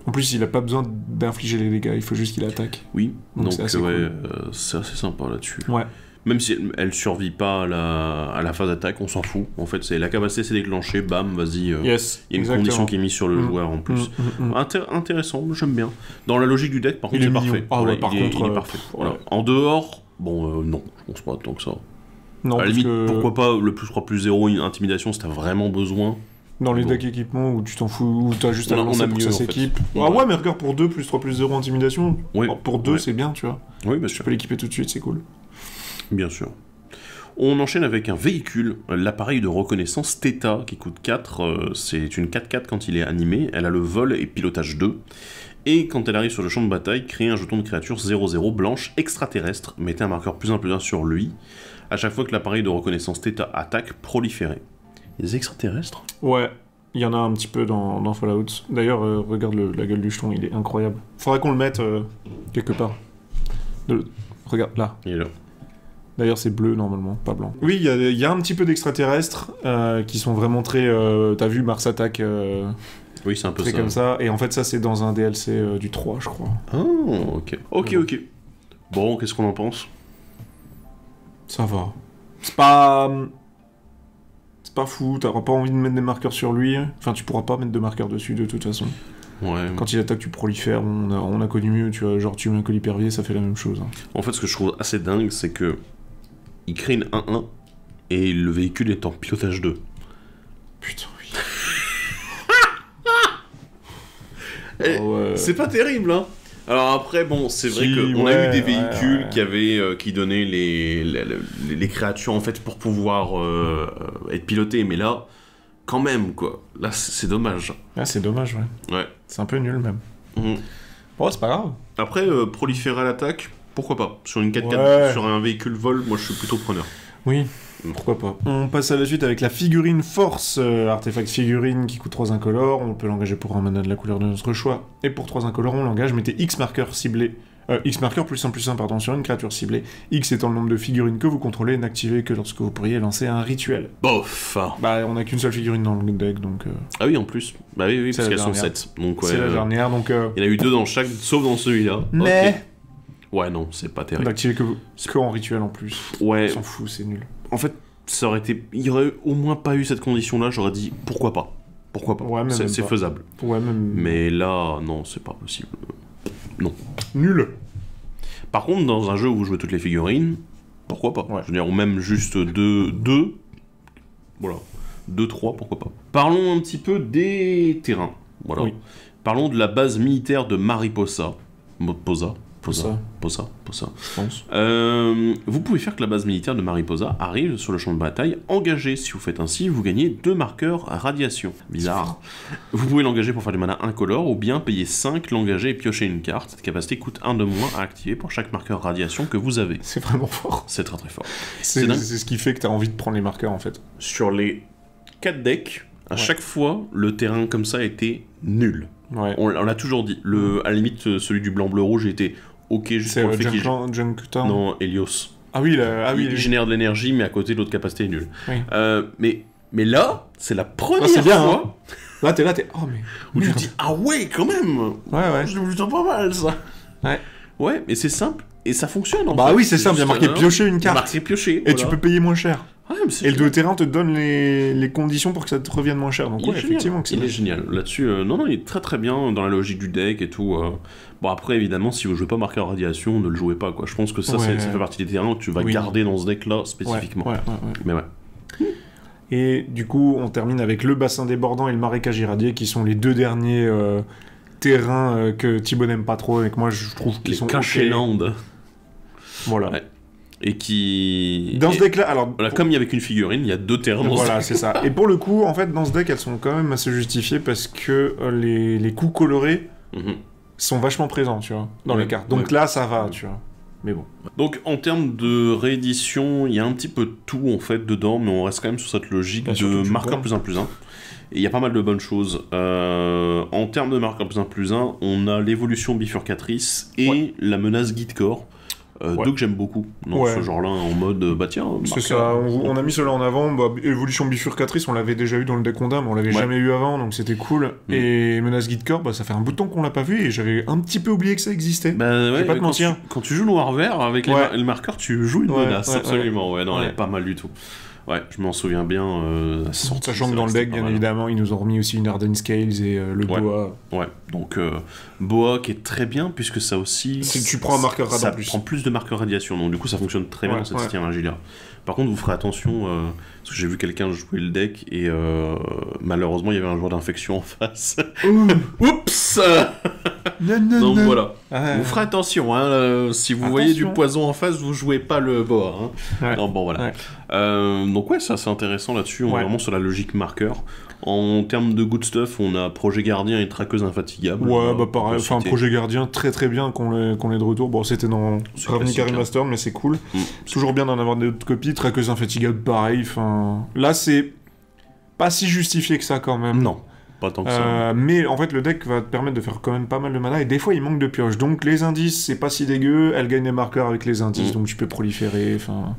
en plus, il a pas besoin d'infliger les dégâts, il faut juste qu'il attaque. Oui, donc c'est assez cool. C'est assez sympa là-dessus. Ouais. Même si elle survit pas à la phase d'attaque, on s'en fout. En fait, c'est la capacité s'est déclenchée, bam, vas-y. Yes, il y a une condition qui est mise sur le joueur en plus. Intéressant, j'aime bien. Dans la logique du deck, par contre, c'est parfait. Ah ouais, par contre, il est parfait. Voilà. En dehors, non, je pense pas tant que ça. Non, à la limite, pourquoi pas le +3, +0, une intimidation si t'as vraiment besoin. Dans les decks équipements où tu t'en fous, où t'as juste à lancer pour que ça s'équipe. Ah ouais, mais regarde, pour 2, +3, +0 intimidation, pour 2, c'est bien, tu vois. Oui, bien sûr. Tu peux l'équiper tout de suite, c'est cool. Bien sûr. On enchaîne avec un véhicule, l'appareil de reconnaissance Theta, qui coûte 4. C'est une 4/4 quand il est animé. Elle a le vol et pilotage 2. Et quand elle arrive sur le champ de bataille, créez un jeton de créature 0/0 blanche extraterrestre. Mettez un marqueur +1/+1 sur lui. À chaque fois que l'appareil de reconnaissance Theta attaque, proliférez. Les extraterrestres ? Ouais, il y en a un petit peu dans Fallout. D'ailleurs, regarde la gueule du jeton, il est incroyable. Faudrait qu'on le mette quelque part. Regarde, là. Il est là. D'ailleurs, c'est bleu, normalement, pas blanc. Oui, il y a un petit peu d'extraterrestres qui sont vraiment très... T'as vu Mars Attack oui, c'est un peu très ça. comme ça. Et en fait, ça, c'est dans un DLC du 3, je crois. Oh, ok. Ok. Bon, qu'est-ce qu'on en pense ? Ça va. C'est pas fou, t'auras pas envie de mettre des marqueurs sur lui. Enfin, tu pourras pas mettre de marqueurs dessus, de toute façon. Ouais. Quand il attaque, tu prolifères. On a connu mieux, tu vois. Genre, tu mets un colipervier, ça fait la même chose. Hein. En fait, ce que je trouve assez dingue, c'est que il crée une 1/1 et le véhicule est en pilotage 2. Putain, oui. C'est pas terrible, hein. Alors après, bon, c'est vrai qu'on a eu des véhicules qui donnaient les créatures, en fait, pour pouvoir être pilotées, mais là, quand même, quoi. Là, c'est dommage. Ah, c'est dommage, Ouais. C'est un peu nul, même. Bon, c'est pas grave. Après, proliférer à l'attaque, pourquoi pas. Sur une 4x4, sur un véhicule vol, moi, je suis plutôt preneur. Oui. Pourquoi pas. On passe à la suite avec la figurine Force, artefact figurine qui coûte 3 incolores, on peut l'engager pour un mana de la couleur de notre choix, et pour 3 incolores on l'engage, mettez X marqueur ciblé, X marqueur +1/+1 sur une créature ciblée, X étant le nombre de figurines que vous contrôlez, n'activez que lorsque vous pourriez lancer un rituel. Bof. Bah on a qu'une seule figurine dans le deck, donc... Ah oui, en plus. Bah oui, parce qu'elles sont 7. Donc, ouais, c'est la dernière, donc... Il y en a eu 2 dans chaque, sauf dans celui-là. Mais... Okay. Ouais, non, c'est pas terrible. D'activer que en rituel en plus. Ouais. On s'en fout, c'est nul. En fait, ça aurait été... Il y aurait au moins pas eu cette condition-là, j'aurais dit pourquoi pas. Pourquoi pas. Ouais, c'est faisable. Ouais, même... Mais là, non, c'est pas possible. Non. Nul. Par contre, dans un jeu où vous jouez toutes les figurines, pourquoi pas. Ouais. Je veux dire, ou même juste deux. Voilà. 2-3, pourquoi pas. Parlons un petit peu des terrains. Voilà. Oui. Parlons de la base militaire de Mariposa. Posa, je pense. vous pouvez faire que la base militaire de Mariposa arrive sur le champ de bataille engagée. Si vous faites ainsi, vous gagnez 2 marqueurs à radiation. Bizarre. Vous pouvez l'engager pour faire du mana incolore ou bien payer 5, l'engager et piocher une carte. Cette capacité coûte 1 de moins à activer pour chaque marqueur radiation que vous avez. C'est vraiment fort. C'est très très fort. C'est ce qui fait que t'as envie de prendre les marqueurs en fait. Sur les 4 decks, à chaque fois, le terrain comme ça était nul. Ouais. On l'a toujours dit. À la limite, celui du blanc-bleu-rouge était ok juste pour le fait qu'il... Junktown. Non, Helios. Ah oui, il génère de l'énergie, mais à côté, l'autre capacité est nulle. Oui. Mais là, c'est la première c'est bien, fois hein. Là, t'es... Oh, mais... où tu te dis, ah ouais, quand même. Ouais. Je le sens pas mal, ça. Ouais. Ouais, mais c'est simple, et ça fonctionne, en Bah fait. oui, c'est simple, il y a marqué piocher une carte. Marqué piocher, Et tu peux payer moins cher. Ouais, mais et le terrain te donne les conditions pour que ça te revienne moins cher. Donc il ouais, effectivement. il est génial. Là-dessus, non, il est très très bien dans la logique du deck et tout. Bon, après, évidemment, si vous jouez pas marqueur radiation, ne le jouez pas, quoi. Je pense que ça, ça fait partie des terrains que tu vas garder dans ce deck-là, spécifiquement. Ouais. Mais ouais. Et du coup, on termine avec le bassin débordant et le marécage irradié, qui sont les 2 derniers terrains que Thibaut n'aime pas trop, et que moi, je trouve qu'ils sont cachés. Voilà. Ouais. Et qui... Dans ce deck-là, alors... Voilà, comme il y avait qu'une figurine, il y a 2 terrains dans ce deck. Voilà, c'est ça. Et pour le coup, en fait, dans ce deck, elles sont quand même assez justifiées parce que les coups colorés sont vachement présents, tu vois, dans les cartes. Donc là, ça va, tu vois. Mais bon. Donc, en termes de réédition, il y a un petit peu de tout, en fait, dedans, mais on reste quand même sur cette logique de marqueur +1/+1. Et il y a pas mal de bonnes choses. En termes de marqueur +1/+1, on a l'évolution bifurcatrice et la menace guide corps. Deux que j'aime beaucoup dans ce genre-là, en mode bah tiens. C'est ça, on a mis cela en avant. Bah, évolution bifurcatrice, on l'avait déjà eu dans le deck Ondin, mais on l'avait jamais eu avant, donc c'était cool. Et menace guide corps, bah, ça fait un bout de temps qu'on l'a pas vu et j'avais un petit peu oublié que ça existait. Bah, je vais pas te mentir. Quand tu joues noir-vert avec le marqueur, tu joues une menace, absolument. Ouais, non, elle est pas mal du tout. Ouais, je m'en souviens bien. Sachant que dans le deck, bien évidemment, ils nous ont remis aussi une Hardened Scales et le Boa. Ouais, donc Boa qui est très bien, puisque ça aussi... Si tu prends un marqueur rad en plus. Ça prend plus de marqueurs radiation, donc du coup ça fonctionne très bien dans cette synergie-là. Par contre, vous ferez attention, parce que j'ai vu quelqu'un jouer le deck, et malheureusement, il y avait un joueur d'infection en face. Oups Donc voilà. Vous ferez attention, hein, si vous voyez du poison en face, vous jouez pas le Boa. Hein. Non, bon, voilà. Donc ouais, ça c'est intéressant là-dessus, on est vraiment sur la logique marqueur. En termes de good stuff, on a Projet Gardien et Traqueuse Infatigable. Ouais, bah pareil, enfin Projet Gardien, très très bien qu'on ait de retour. Bon, c'était dans Ravnica Remastered, mais c'est cool. Toujours bien d'en avoir d'autres copies. Traqueuse Infatigable, pareil, enfin... Là, c'est pas si justifié que ça, quand même. Non, pas tant que ça. Mais en fait, le deck va te permettre de faire quand même pas mal de mana, et des fois, il manque de pioche. Donc, les indices, c'est pas si dégueu, elle gagne des marqueurs avec les indices, donc tu peux proliférer, enfin...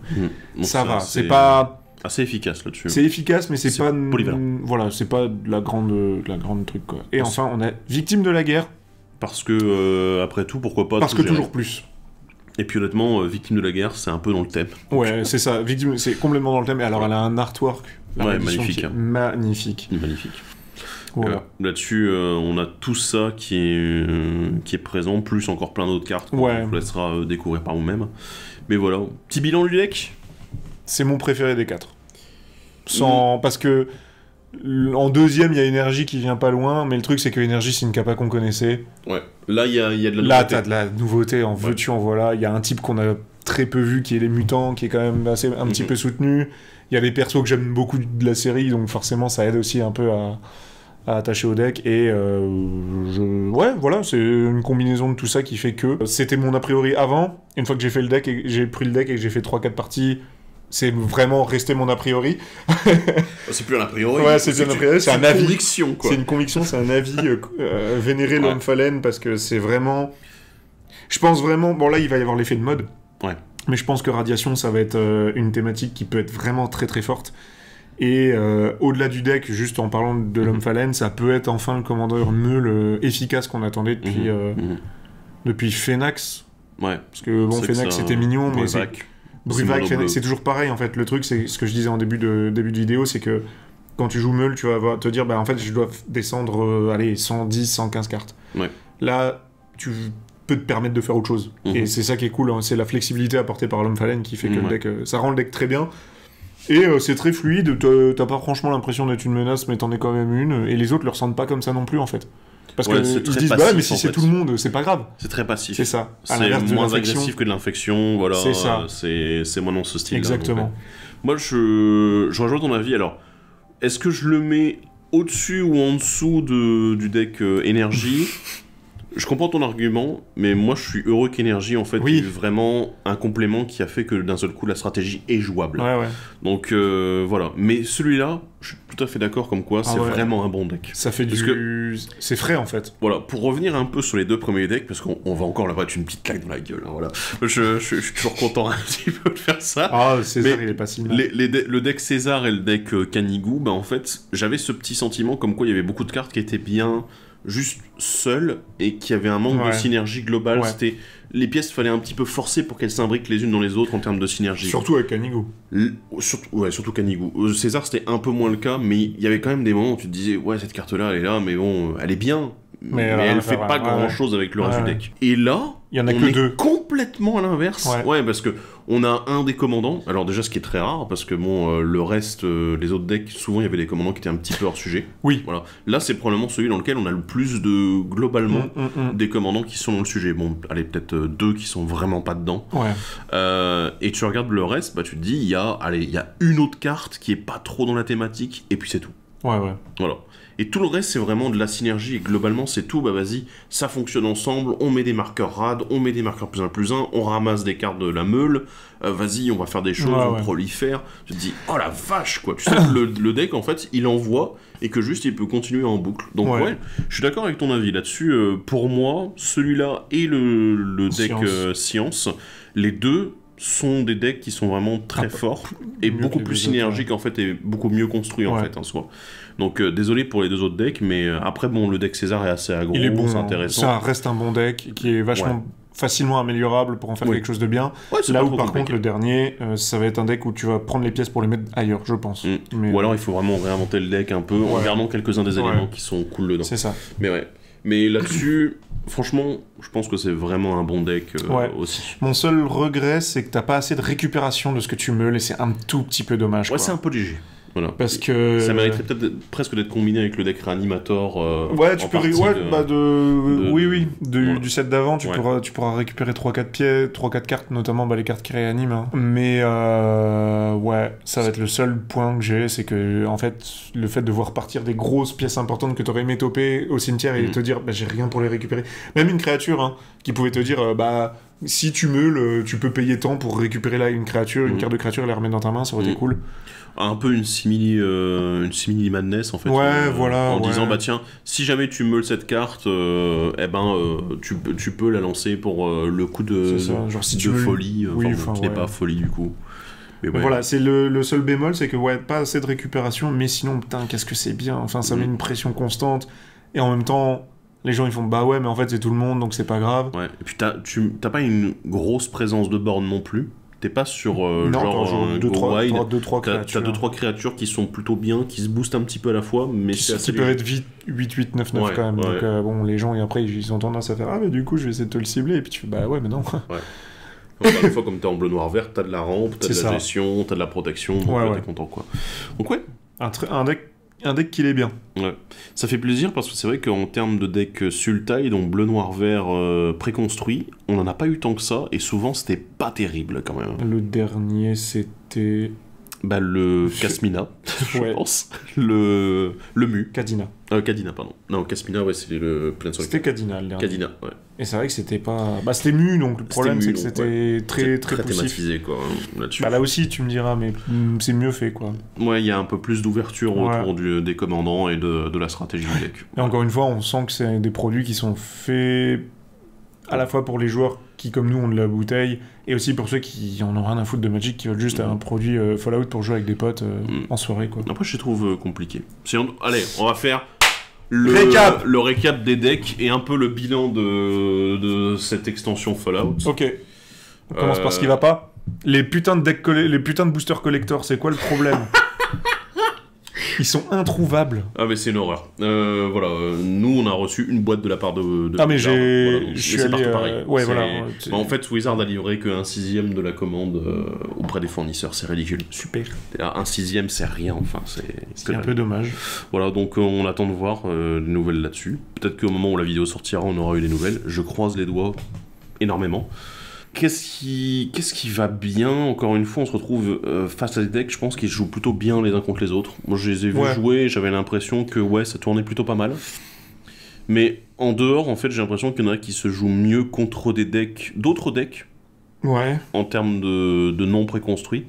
Ça va, c'est pas... assez efficace là-dessus. C'est efficace, mais c'est pas... polyvalent. Voilà, c'est pas de la grande truc, quoi. Et enfin, on a Victime de la guerre. Parce que, après tout, pourquoi pas... Parce que toujours plus. Et puis honnêtement, Victime de la guerre, c'est un peu dans le thème. Ouais, c'est ça. Victime, c'est complètement dans le thème. Et alors, elle a un artwork. Magnifique. Magnifique. Voilà. Là-dessus, on a tout ça qui est présent, plus encore plein d'autres cartes. On vous laissera découvrir par vous-même. Mais voilà. Petit bilan du deck. C'est mon préféré des 4. Parce que en deuxième, il y a Énergie qui vient pas loin, mais le truc, c'est que Énergie, c'est une capa qu'on connaissait. Ouais. Là, il y a de la nouveauté. Là, t'as de la nouveauté, en veux-tu, en voilà. Il y a un type qu'on a très peu vu, qui est les mutants, qui est quand même un petit peu soutenu. Il y a des persos que j'aime beaucoup de la série, donc forcément, ça aide aussi un peu à attacher au deck. Et ouais, voilà, c'est une combinaison de tout ça qui fait que c'était mon a priori avant. Une fois que j'ai fait le deck, et j'ai pris le deck et que j'ai fait 3-4 parties, c'est vraiment resté mon a priori. C'est plus un a priori. Ouais, c'est un a priori. C'est un avis. Conviction, quoi. C'est une conviction, c'est un avis. Vénérer l'homme Fallen, parce que c'est vraiment... Je pense vraiment... Bon, là, il va y avoir l'effet de mode. Ouais. Mais je pense que Radiation, ça va être une thématique qui peut être vraiment très très forte. Et au-delà du deck, juste en parlant de l'homme Fallen, ça peut être enfin le commandeur meule efficace qu'on attendait depuis Phénax. Ouais. Parce que bon, Phénax c'était mignon, mais c'est... Bruvac, c'est toujours pareil en fait. Le truc, c'est ce que je disais en début de vidéo, c'est que quand tu joues Meule, tu vas te dire, bah en fait, je dois descendre, 110, 115 cartes. Ouais. Là, tu peux te permettre de faire autre chose. Et c'est ça qui est cool, hein. C'est la flexibilité apportée par l'homme Fallen qui fait que le deck, ça rend le deck très bien. Et c'est très fluide, t'as pas franchement l'impression d'être une menace, mais t'en es quand même une, et les autres le ressentent pas comme ça non plus en fait. Parce Ouais, que c'est ils très se disent, passif, bah mais si en c'est fait. tout le monde, c'est pas grave. C'est très passif. C'est ça. À C'est l'inverse de moins l'infection. agressif que de l'infection, voilà. C'est ça. C'est moins dans ce style-là. Exactement. donc, ouais. Moi, je rejoins ton avis. Alors, est-ce que je le mets au-dessus ou en dessous du deck énergie? Je comprends ton argument, mais moi je suis heureux qu'énergie en fait Oui. ait vraiment un complément qui a fait que d'un seul coup la stratégie est jouable. Ouais, ouais. Donc voilà. Mais celui-là, je suis tout à fait d'accord comme quoi c'est ouais. vraiment un bon deck. Ça fait Parce c'est frais en fait. Voilà, pour revenir un peu sur les deux premiers decks, parce qu'on va encore leur mettre une petite claque dans la gueule, hein, voilà. Je suis toujours content un petit peu de faire ça. Ah, César, Mais il est pas si mal. Le deck César et le deck Canigou, bah en fait, j'avais ce petit sentiment comme quoi il y avait beaucoup de cartes qui étaient bien juste seules et qui avaient un manque de Ouais. synergie globale. Ouais. C'était les pièces, fallait un petit peu forcer pour qu'elles s'imbriquent les unes dans les autres en termes de synergie. Surtout avec Canigou. Surtout Canigou. César, c'était un peu moins le cas, mais il y avait quand même des moments où tu te disais, ouais, cette carte-là, elle est là, mais bon, elle est bien. Mais elle fait pas grand-chose avec le reste du deck. Et là, il y en a on que est deux. complètement à l'inverse. Ouais, parce que on a un des commandants. Alors déjà, ce qui est très rare, parce que bon, le reste, les autres decks, souvent il y avait des commandants qui étaient un petit peu hors sujet. Oui. Voilà. Là, c'est probablement celui dans lequel on a le plus de globalement des commandants qui sont dans le sujet. Bon, allez, peut-être deux qui sont vraiment pas dedans. Ouais. Et tu regardes le reste, bah tu te dis, il y a une autre carte qui est pas trop dans la thématique, et puis c'est tout. Ouais, ouais. Voilà. Et tout le reste, c'est vraiment de la synergie, et globalement, c'est tout, bah vas-y, ça fonctionne ensemble, on met des marqueurs rad, on met des marqueurs +1/+1, on ramasse des cartes de la meule, vas-y, on va faire des choses, on prolifère. Tu te dis, oh la vache, quoi. Tu sais que le deck, en fait, il envoie, et que juste, il peut continuer en boucle. Donc ouais, je suis d'accord avec ton avis là-dessus. Pour moi, celui-là et le deck Science, les deux sont des decks qui sont vraiment très forts et beaucoup plus synergiques en fait et beaucoup mieux construits en fait en soi. Donc désolé pour les deux autres decks, mais après bon, le deck César est assez aggro, il est bon, c'est intéressant. Ça reste un bon deck qui est vachement facilement améliorable pour en faire quelque chose de bien. Là où par contre le dernier, ça va être un deck où tu vas prendre les pièces pour les mettre ailleurs, je pense. Mais, ou alors il faut vraiment réinventer le deck un peu en gardant quelques-uns des éléments qui sont cool dedans. C'est ça. Mais ouais. Mais là-dessus, franchement, je pense que c'est vraiment un bon deck aussi. Mon seul regret, c'est que t'as pas assez de récupération de ce que tu meules et c'est un tout petit peu dommage. Ouais, c'est un peu léger. Voilà. Parce que ça mériterait peut-être presque d'être combiné avec le deck Reanimator. Ouais, tu peux du set d'avant, tu pourras récupérer 3-4 cartes, notamment les cartes qui réaniment. Hein. Mais ouais, ça va être le seul point que j'ai, c'est que en fait, le fait de voir partir des grosses pièces importantes que t'aurais aimé toper au cimetière et te dire, bah j'ai rien pour les récupérer. Même une créature, hein, qui pouvait te dire, bah si tu meules, tu peux payer tant pour récupérer là une créature, une carte de créature et la remettre dans ta main, ça aurait été cool. Un peu une simili madness en fait. Ouais, voilà. En disant, bah tiens, si jamais tu meules cette carte, tu peux la lancer pour le coup de folie. Qui n'est pas folie du coup. Mais ouais. Voilà, c'est le seul bémol, c'est que pas assez de récupération, mais sinon, putain, qu'est-ce que c'est bien. Enfin, ça met une pression constante. Et en même temps, les gens ils font bah ouais, mais en fait c'est tout le monde, donc c'est pas grave. Ouais. Et puis t'as pas une grosse présence de borne non plus. T'es pas sur genre 2-3 créatures. T'as 2-3 créatures qui sont plutôt bien, qui se boostent un petit peu à la fois, mais c'est assez qui peuvent être 8-8-9-9 quand même. Donc bon, les gens, et après, ils ont tendance à faire ah, mais du coup, je vais essayer de te le cibler. Et puis tu fais bah ouais, mais non. Ouais. Des fois, comme t'es en bleu, noir, vert, t'as de la rampe, t'as de la gestion, t'as de la protection, donc t'es content quoi. Donc ouais. Un deck qui l'est bien. Ouais. Ça fait plaisir parce que c'est vrai qu'en termes de deck Sultai, donc bleu, noir, vert préconstruit, on n'en a pas eu tant que ça et souvent c'était pas terrible quand même. Le dernier c'était. Bah le Kasmina, je pense. Le Mu. Kadina. Kadina, pardon. Non, Kasmina, ouais, c'est le Planeswalker. C'était Kadina, le dernier. Kadina, ouais. Et c'est vrai que c'était pas... Bah, c'était Mu, donc le problème, c'est que c'était très thématisé, quoi, là-dessus. Bah, là aussi, tu me diras, mais c'est mieux fait, quoi. Ouais, il y a un peu plus d'ouverture autour des commandants et de la stratégie du deck. Et encore une fois, on sent que c'est des produits qui sont faits à la fois pour les joueurs qui, comme nous, ont de la bouteille, et aussi pour ceux qui en ont rien à foutre de Magic, qui veulent juste un produit Fallout pour jouer avec des potes en soirée, quoi. Après, je les trouve compliqué. Allez, on va faire le récap des decks et un peu le bilan de cette extension Fallout. Ok. On commence par ce qui va pas. Les putains de boosters collector, c'est quoi le problème? Ils sont introuvables. Ah mais c'est une horreur. Voilà, nous on a reçu une boîte de la part de Ah mais Wizard. Voilà, donc- je suis c'est allé... partout pareil. Ouais, C'est- voilà. Bah, en fait, Wizard a livré qu'un sixième de la commande auprès des fournisseurs, c'est ridicule. Super. Un sixième, c'est rien, enfin, C'est un peu dommage. Voilà, donc on attend de voir des nouvelles là-dessus. Peut-être qu'au moment où la vidéo sortira, on aura eu des nouvelles. Je croise les doigts énormément. Qu'est-ce qui va bien? Encore une fois, on se retrouve face à des decks, je pense, qui jouent plutôt bien les uns contre les autres. Moi, je les ai vus jouer, et j'avais l'impression que ouais, ça tournait plutôt pas mal. Mais en dehors, en fait, j'ai l'impression qu'il y en a qui se jouent mieux contre d'autres decks, Ouais. en termes de non préconstruits,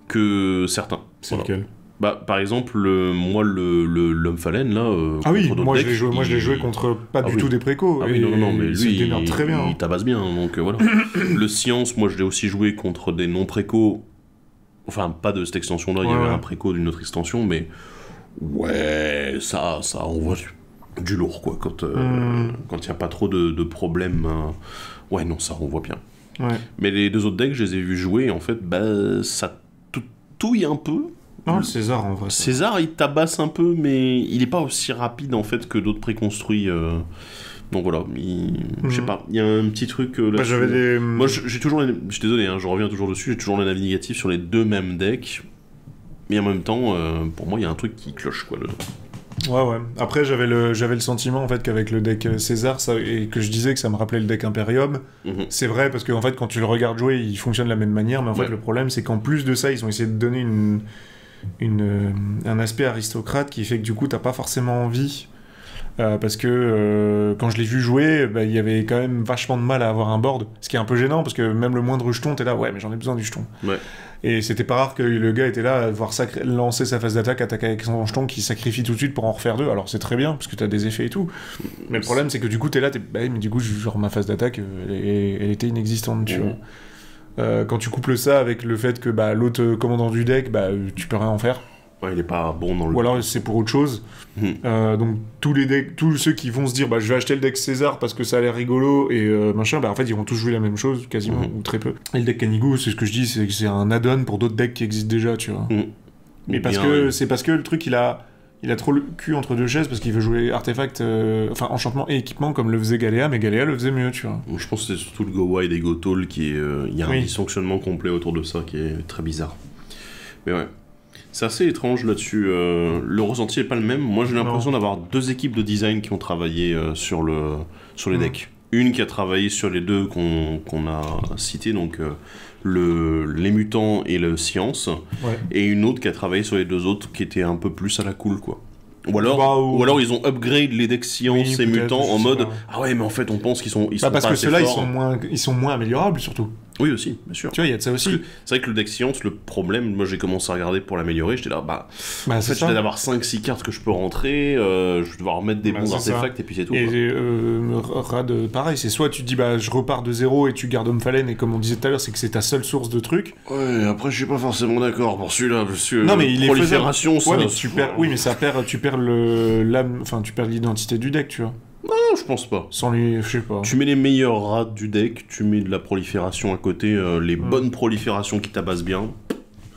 que certains. C'est Voilà. lequel? Bah, par exemple, moi, l'homme Fallen, là. Ah oui, contre d'autres moi je decks, l'ai joué contre pas du tout des précos. Ah oui, non, mais il se lui, démerde très bien. il tabasse bien, donc voilà. Le Science, moi, je l'ai aussi joué contre des non-précos. Enfin, pas de cette extension-là, il y avait un préco d'une autre extension, mais. Ouais, ça envoie du lourd, quoi, quand il n'y a pas trop de problèmes. Ouais, non, ça envoie bien. Ouais. Mais les deux autres decks, je les ai vus jouer, et en fait, bah, ça touille un peu. Non, le César, en vrai. César, il tabasse un peu, mais il est pas aussi rapide en fait que d'autres préconstruits. Donc voilà, je sais pas, il y a un petit truc là. J'avais des... Moi, j'ai toujours, je suis désolé, hein, je reviens toujours dessus, j'ai toujours l'avis négatif sur les deux mêmes decks, mais en même temps, pour moi, il y a un truc qui cloche quoi dedans. Ouais. Après, j'avais le sentiment en fait qu'avec le deck César, et que je disais que ça me rappelait le deck Imperium. C'est vrai parce que en fait, quand tu le regardes jouer, il fonctionne de la même manière, mais en fait, le problème, c'est qu'en plus de ça, ils ont essayé de donner un aspect aristocrate qui fait que du coup t'as pas forcément envie parce que quand je l'ai vu jouer il y avait quand même vachement de mal à avoir un board, ce qui est un peu gênant parce que même le moindre jeton t'es là ouais mais j'en ai besoin du jeton, et c'était pas rare que le gars était là à devoir lancer sa phase d'attaque, attaquer avec son jeton qui sacrifie tout de suite pour en refaire deux. Alors c'est très bien parce que t'as des effets et tout, mais le problème c'est que du coup t'es là mais du coup genre ma phase d'attaque elle était inexistante, tu vois. Quand tu couples ça avec le fait que l'autre commandant du deck, tu peux rien en faire. Ouais, il est pas bon dans le... Ou alors c'est pour autre chose. Donc tous ceux qui vont se dire je vais acheter le deck César parce que ça a l'air rigolo et machin, en fait ils vont tous jouer la même chose quasiment, ou très peu. Et le deck Kanigu, c'est ce que je dis, c'est que c'est un add-on pour d'autres decks qui existent déjà, tu vois. Mais c'est parce que le truc il a trop le cul entre deux chaises parce qu'il veut jouer artefact, enchantement et équipement comme le faisait Galéa, mais Galéa le faisait mieux, tu vois. Je pense que c'est surtout le Go Wide et Go Tall qui est... Il y a un dysfonctionnement complet autour de ça qui est très bizarre. Mais ouais. C'est assez étrange là-dessus. Le ressenti est pas le même. Moi, j'ai l'impression d'avoir deux équipes de design qui ont travaillé sur les decks. Une qui a travaillé sur les deux qu'on a cités, donc les mutants et le science, et une autre qui a travaillé sur les deux autres qui étaient un peu plus à la cool, quoi. Ou alors ils ont upgrade les decks science et mutants en mode ah ouais mais en fait on pense qu'ils sont parce pas que assez ceux-là forts. ils sont moins améliorables surtout. Oui aussi, bien sûr. Tu vois, il y a de ça aussi. C'est vrai que le deck science, le problème, moi j'ai commencé à regarder pour l'améliorer, j'étais là, en fait je vais d'avoir 5-6 cartes que je peux rentrer, je vais devoir remettre des bons artefacts et puis c'est tout. Et Rad, pareil, c'est soit tu te dis je repars de zéro et tu gardes Omphalen, et comme on disait tout à l'heure, c'est que c'est ta seule source de trucs. Ouais, après je suis pas forcément d'accord pour celui-là, parce que non mais il est prolifération, ça... Ouais, mais tu perds tu perds l'identité du deck, tu vois. Non, je pense pas. Sans lui, je sais pas. Tu mets les meilleurs rats du deck, tu mets de la prolifération à côté, les bonnes proliférations qui tabassent bien.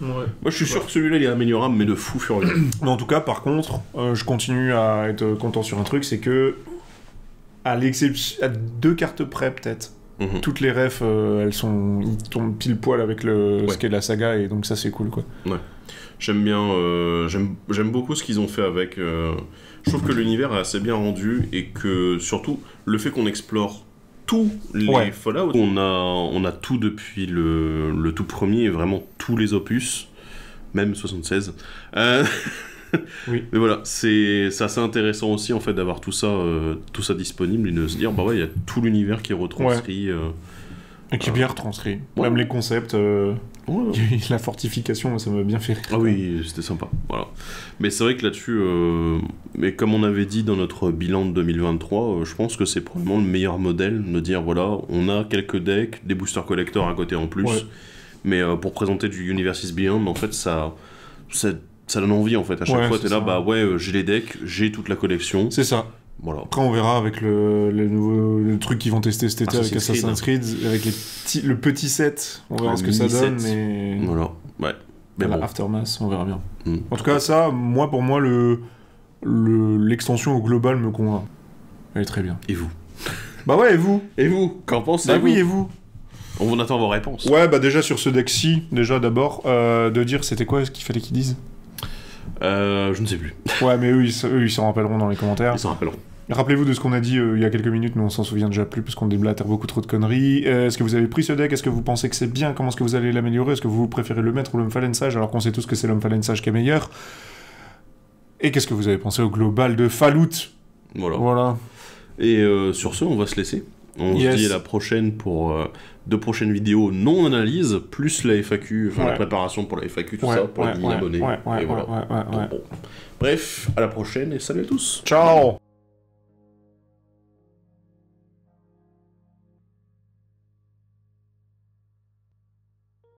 Ouais. Moi, je suis sûr que celui-là, il est améliorable, mais de fou furieux. Mais en tout cas, par contre, je continue à être content sur un truc, c'est que, à l'exception, à 2 cartes près, peut-être, toutes les refs, ils tombent pile poil avec ce qu'est la saga, et donc ça, c'est cool, quoi. Ouais. J'aime bien, j'aime beaucoup ce qu'ils ont fait avec. Je trouve que l'univers est assez bien rendu et que surtout le fait qu'on explore tous les Fallout, on a tout depuis le tout premier et vraiment tous les opus, même 76. Oui. Mais voilà, c'est assez intéressant aussi en fait d'avoir tout ça disponible et de se dire il y a tout l'univers qui est retranscrit. Et qui est bien retranscrit. Même les concepts. La fortification, ça m'a bien fait rire. Ah oui, c'était sympa. Voilà. Mais c'est vrai que là-dessus, mais comme on avait dit dans notre bilan de 2023, je pense que c'est probablement le meilleur modèle de dire on a quelques decks, des boosters collectors à côté en plus, mais pour présenter du Universes Beyond, en fait, ça donne envie en fait. À chaque fois, t'es là, j'ai les decks, j'ai toute la collection. C'est ça. Voilà. Après, on verra avec le truc qu'ils vont tester cet été avec Assassin's Creed, avec le petit set, on verra ce que ça donne. Mais... Voilà, ouais. Mais la bon. Aftermath, on verra bien. Mm. En tout cas, ça, pour moi, l'extension au global me convainc. Elle est très bien. Et vous? Bah ouais, et vous? Et vous? Qu'en pensez-vous? Bah oui, et vous? On vous attend vos réponses. Ouais, bah déjà sur ce deck-ci, déjà d'abord, de dire c'était quoi ce qu'il fallait qu'ils disent? Je ne sais plus. Ouais, mais eux, ils s'en rappelleront dans les commentaires. Ils s'en rappelleront. Rappelez-vous de ce qu'on a dit il y a quelques minutes, mais on s'en souvient déjà plus parce qu'on déblatère beaucoup trop de conneries. Est-ce que vous avez pris ce deck? Est-ce que vous pensez que c'est bien? Comment est-ce que vous allez l'améliorer? Est-ce que vous préférez le mettre ou l'Homme Sage alors qu'on sait tous que c'est l'Homme Sage qui est meilleur? Et qu'est-ce que vous avez pensé au global de Fallout? Voilà. Et sur ce, on va se laisser. On se dit à la prochaine pour 2 prochaines vidéos non-analyse, plus la FAQ, la préparation pour la FAQ, tout ça, pour les 10 000 abonnés. Et voilà. Bon. Bref, à la prochaine et salut à tous. Ciao.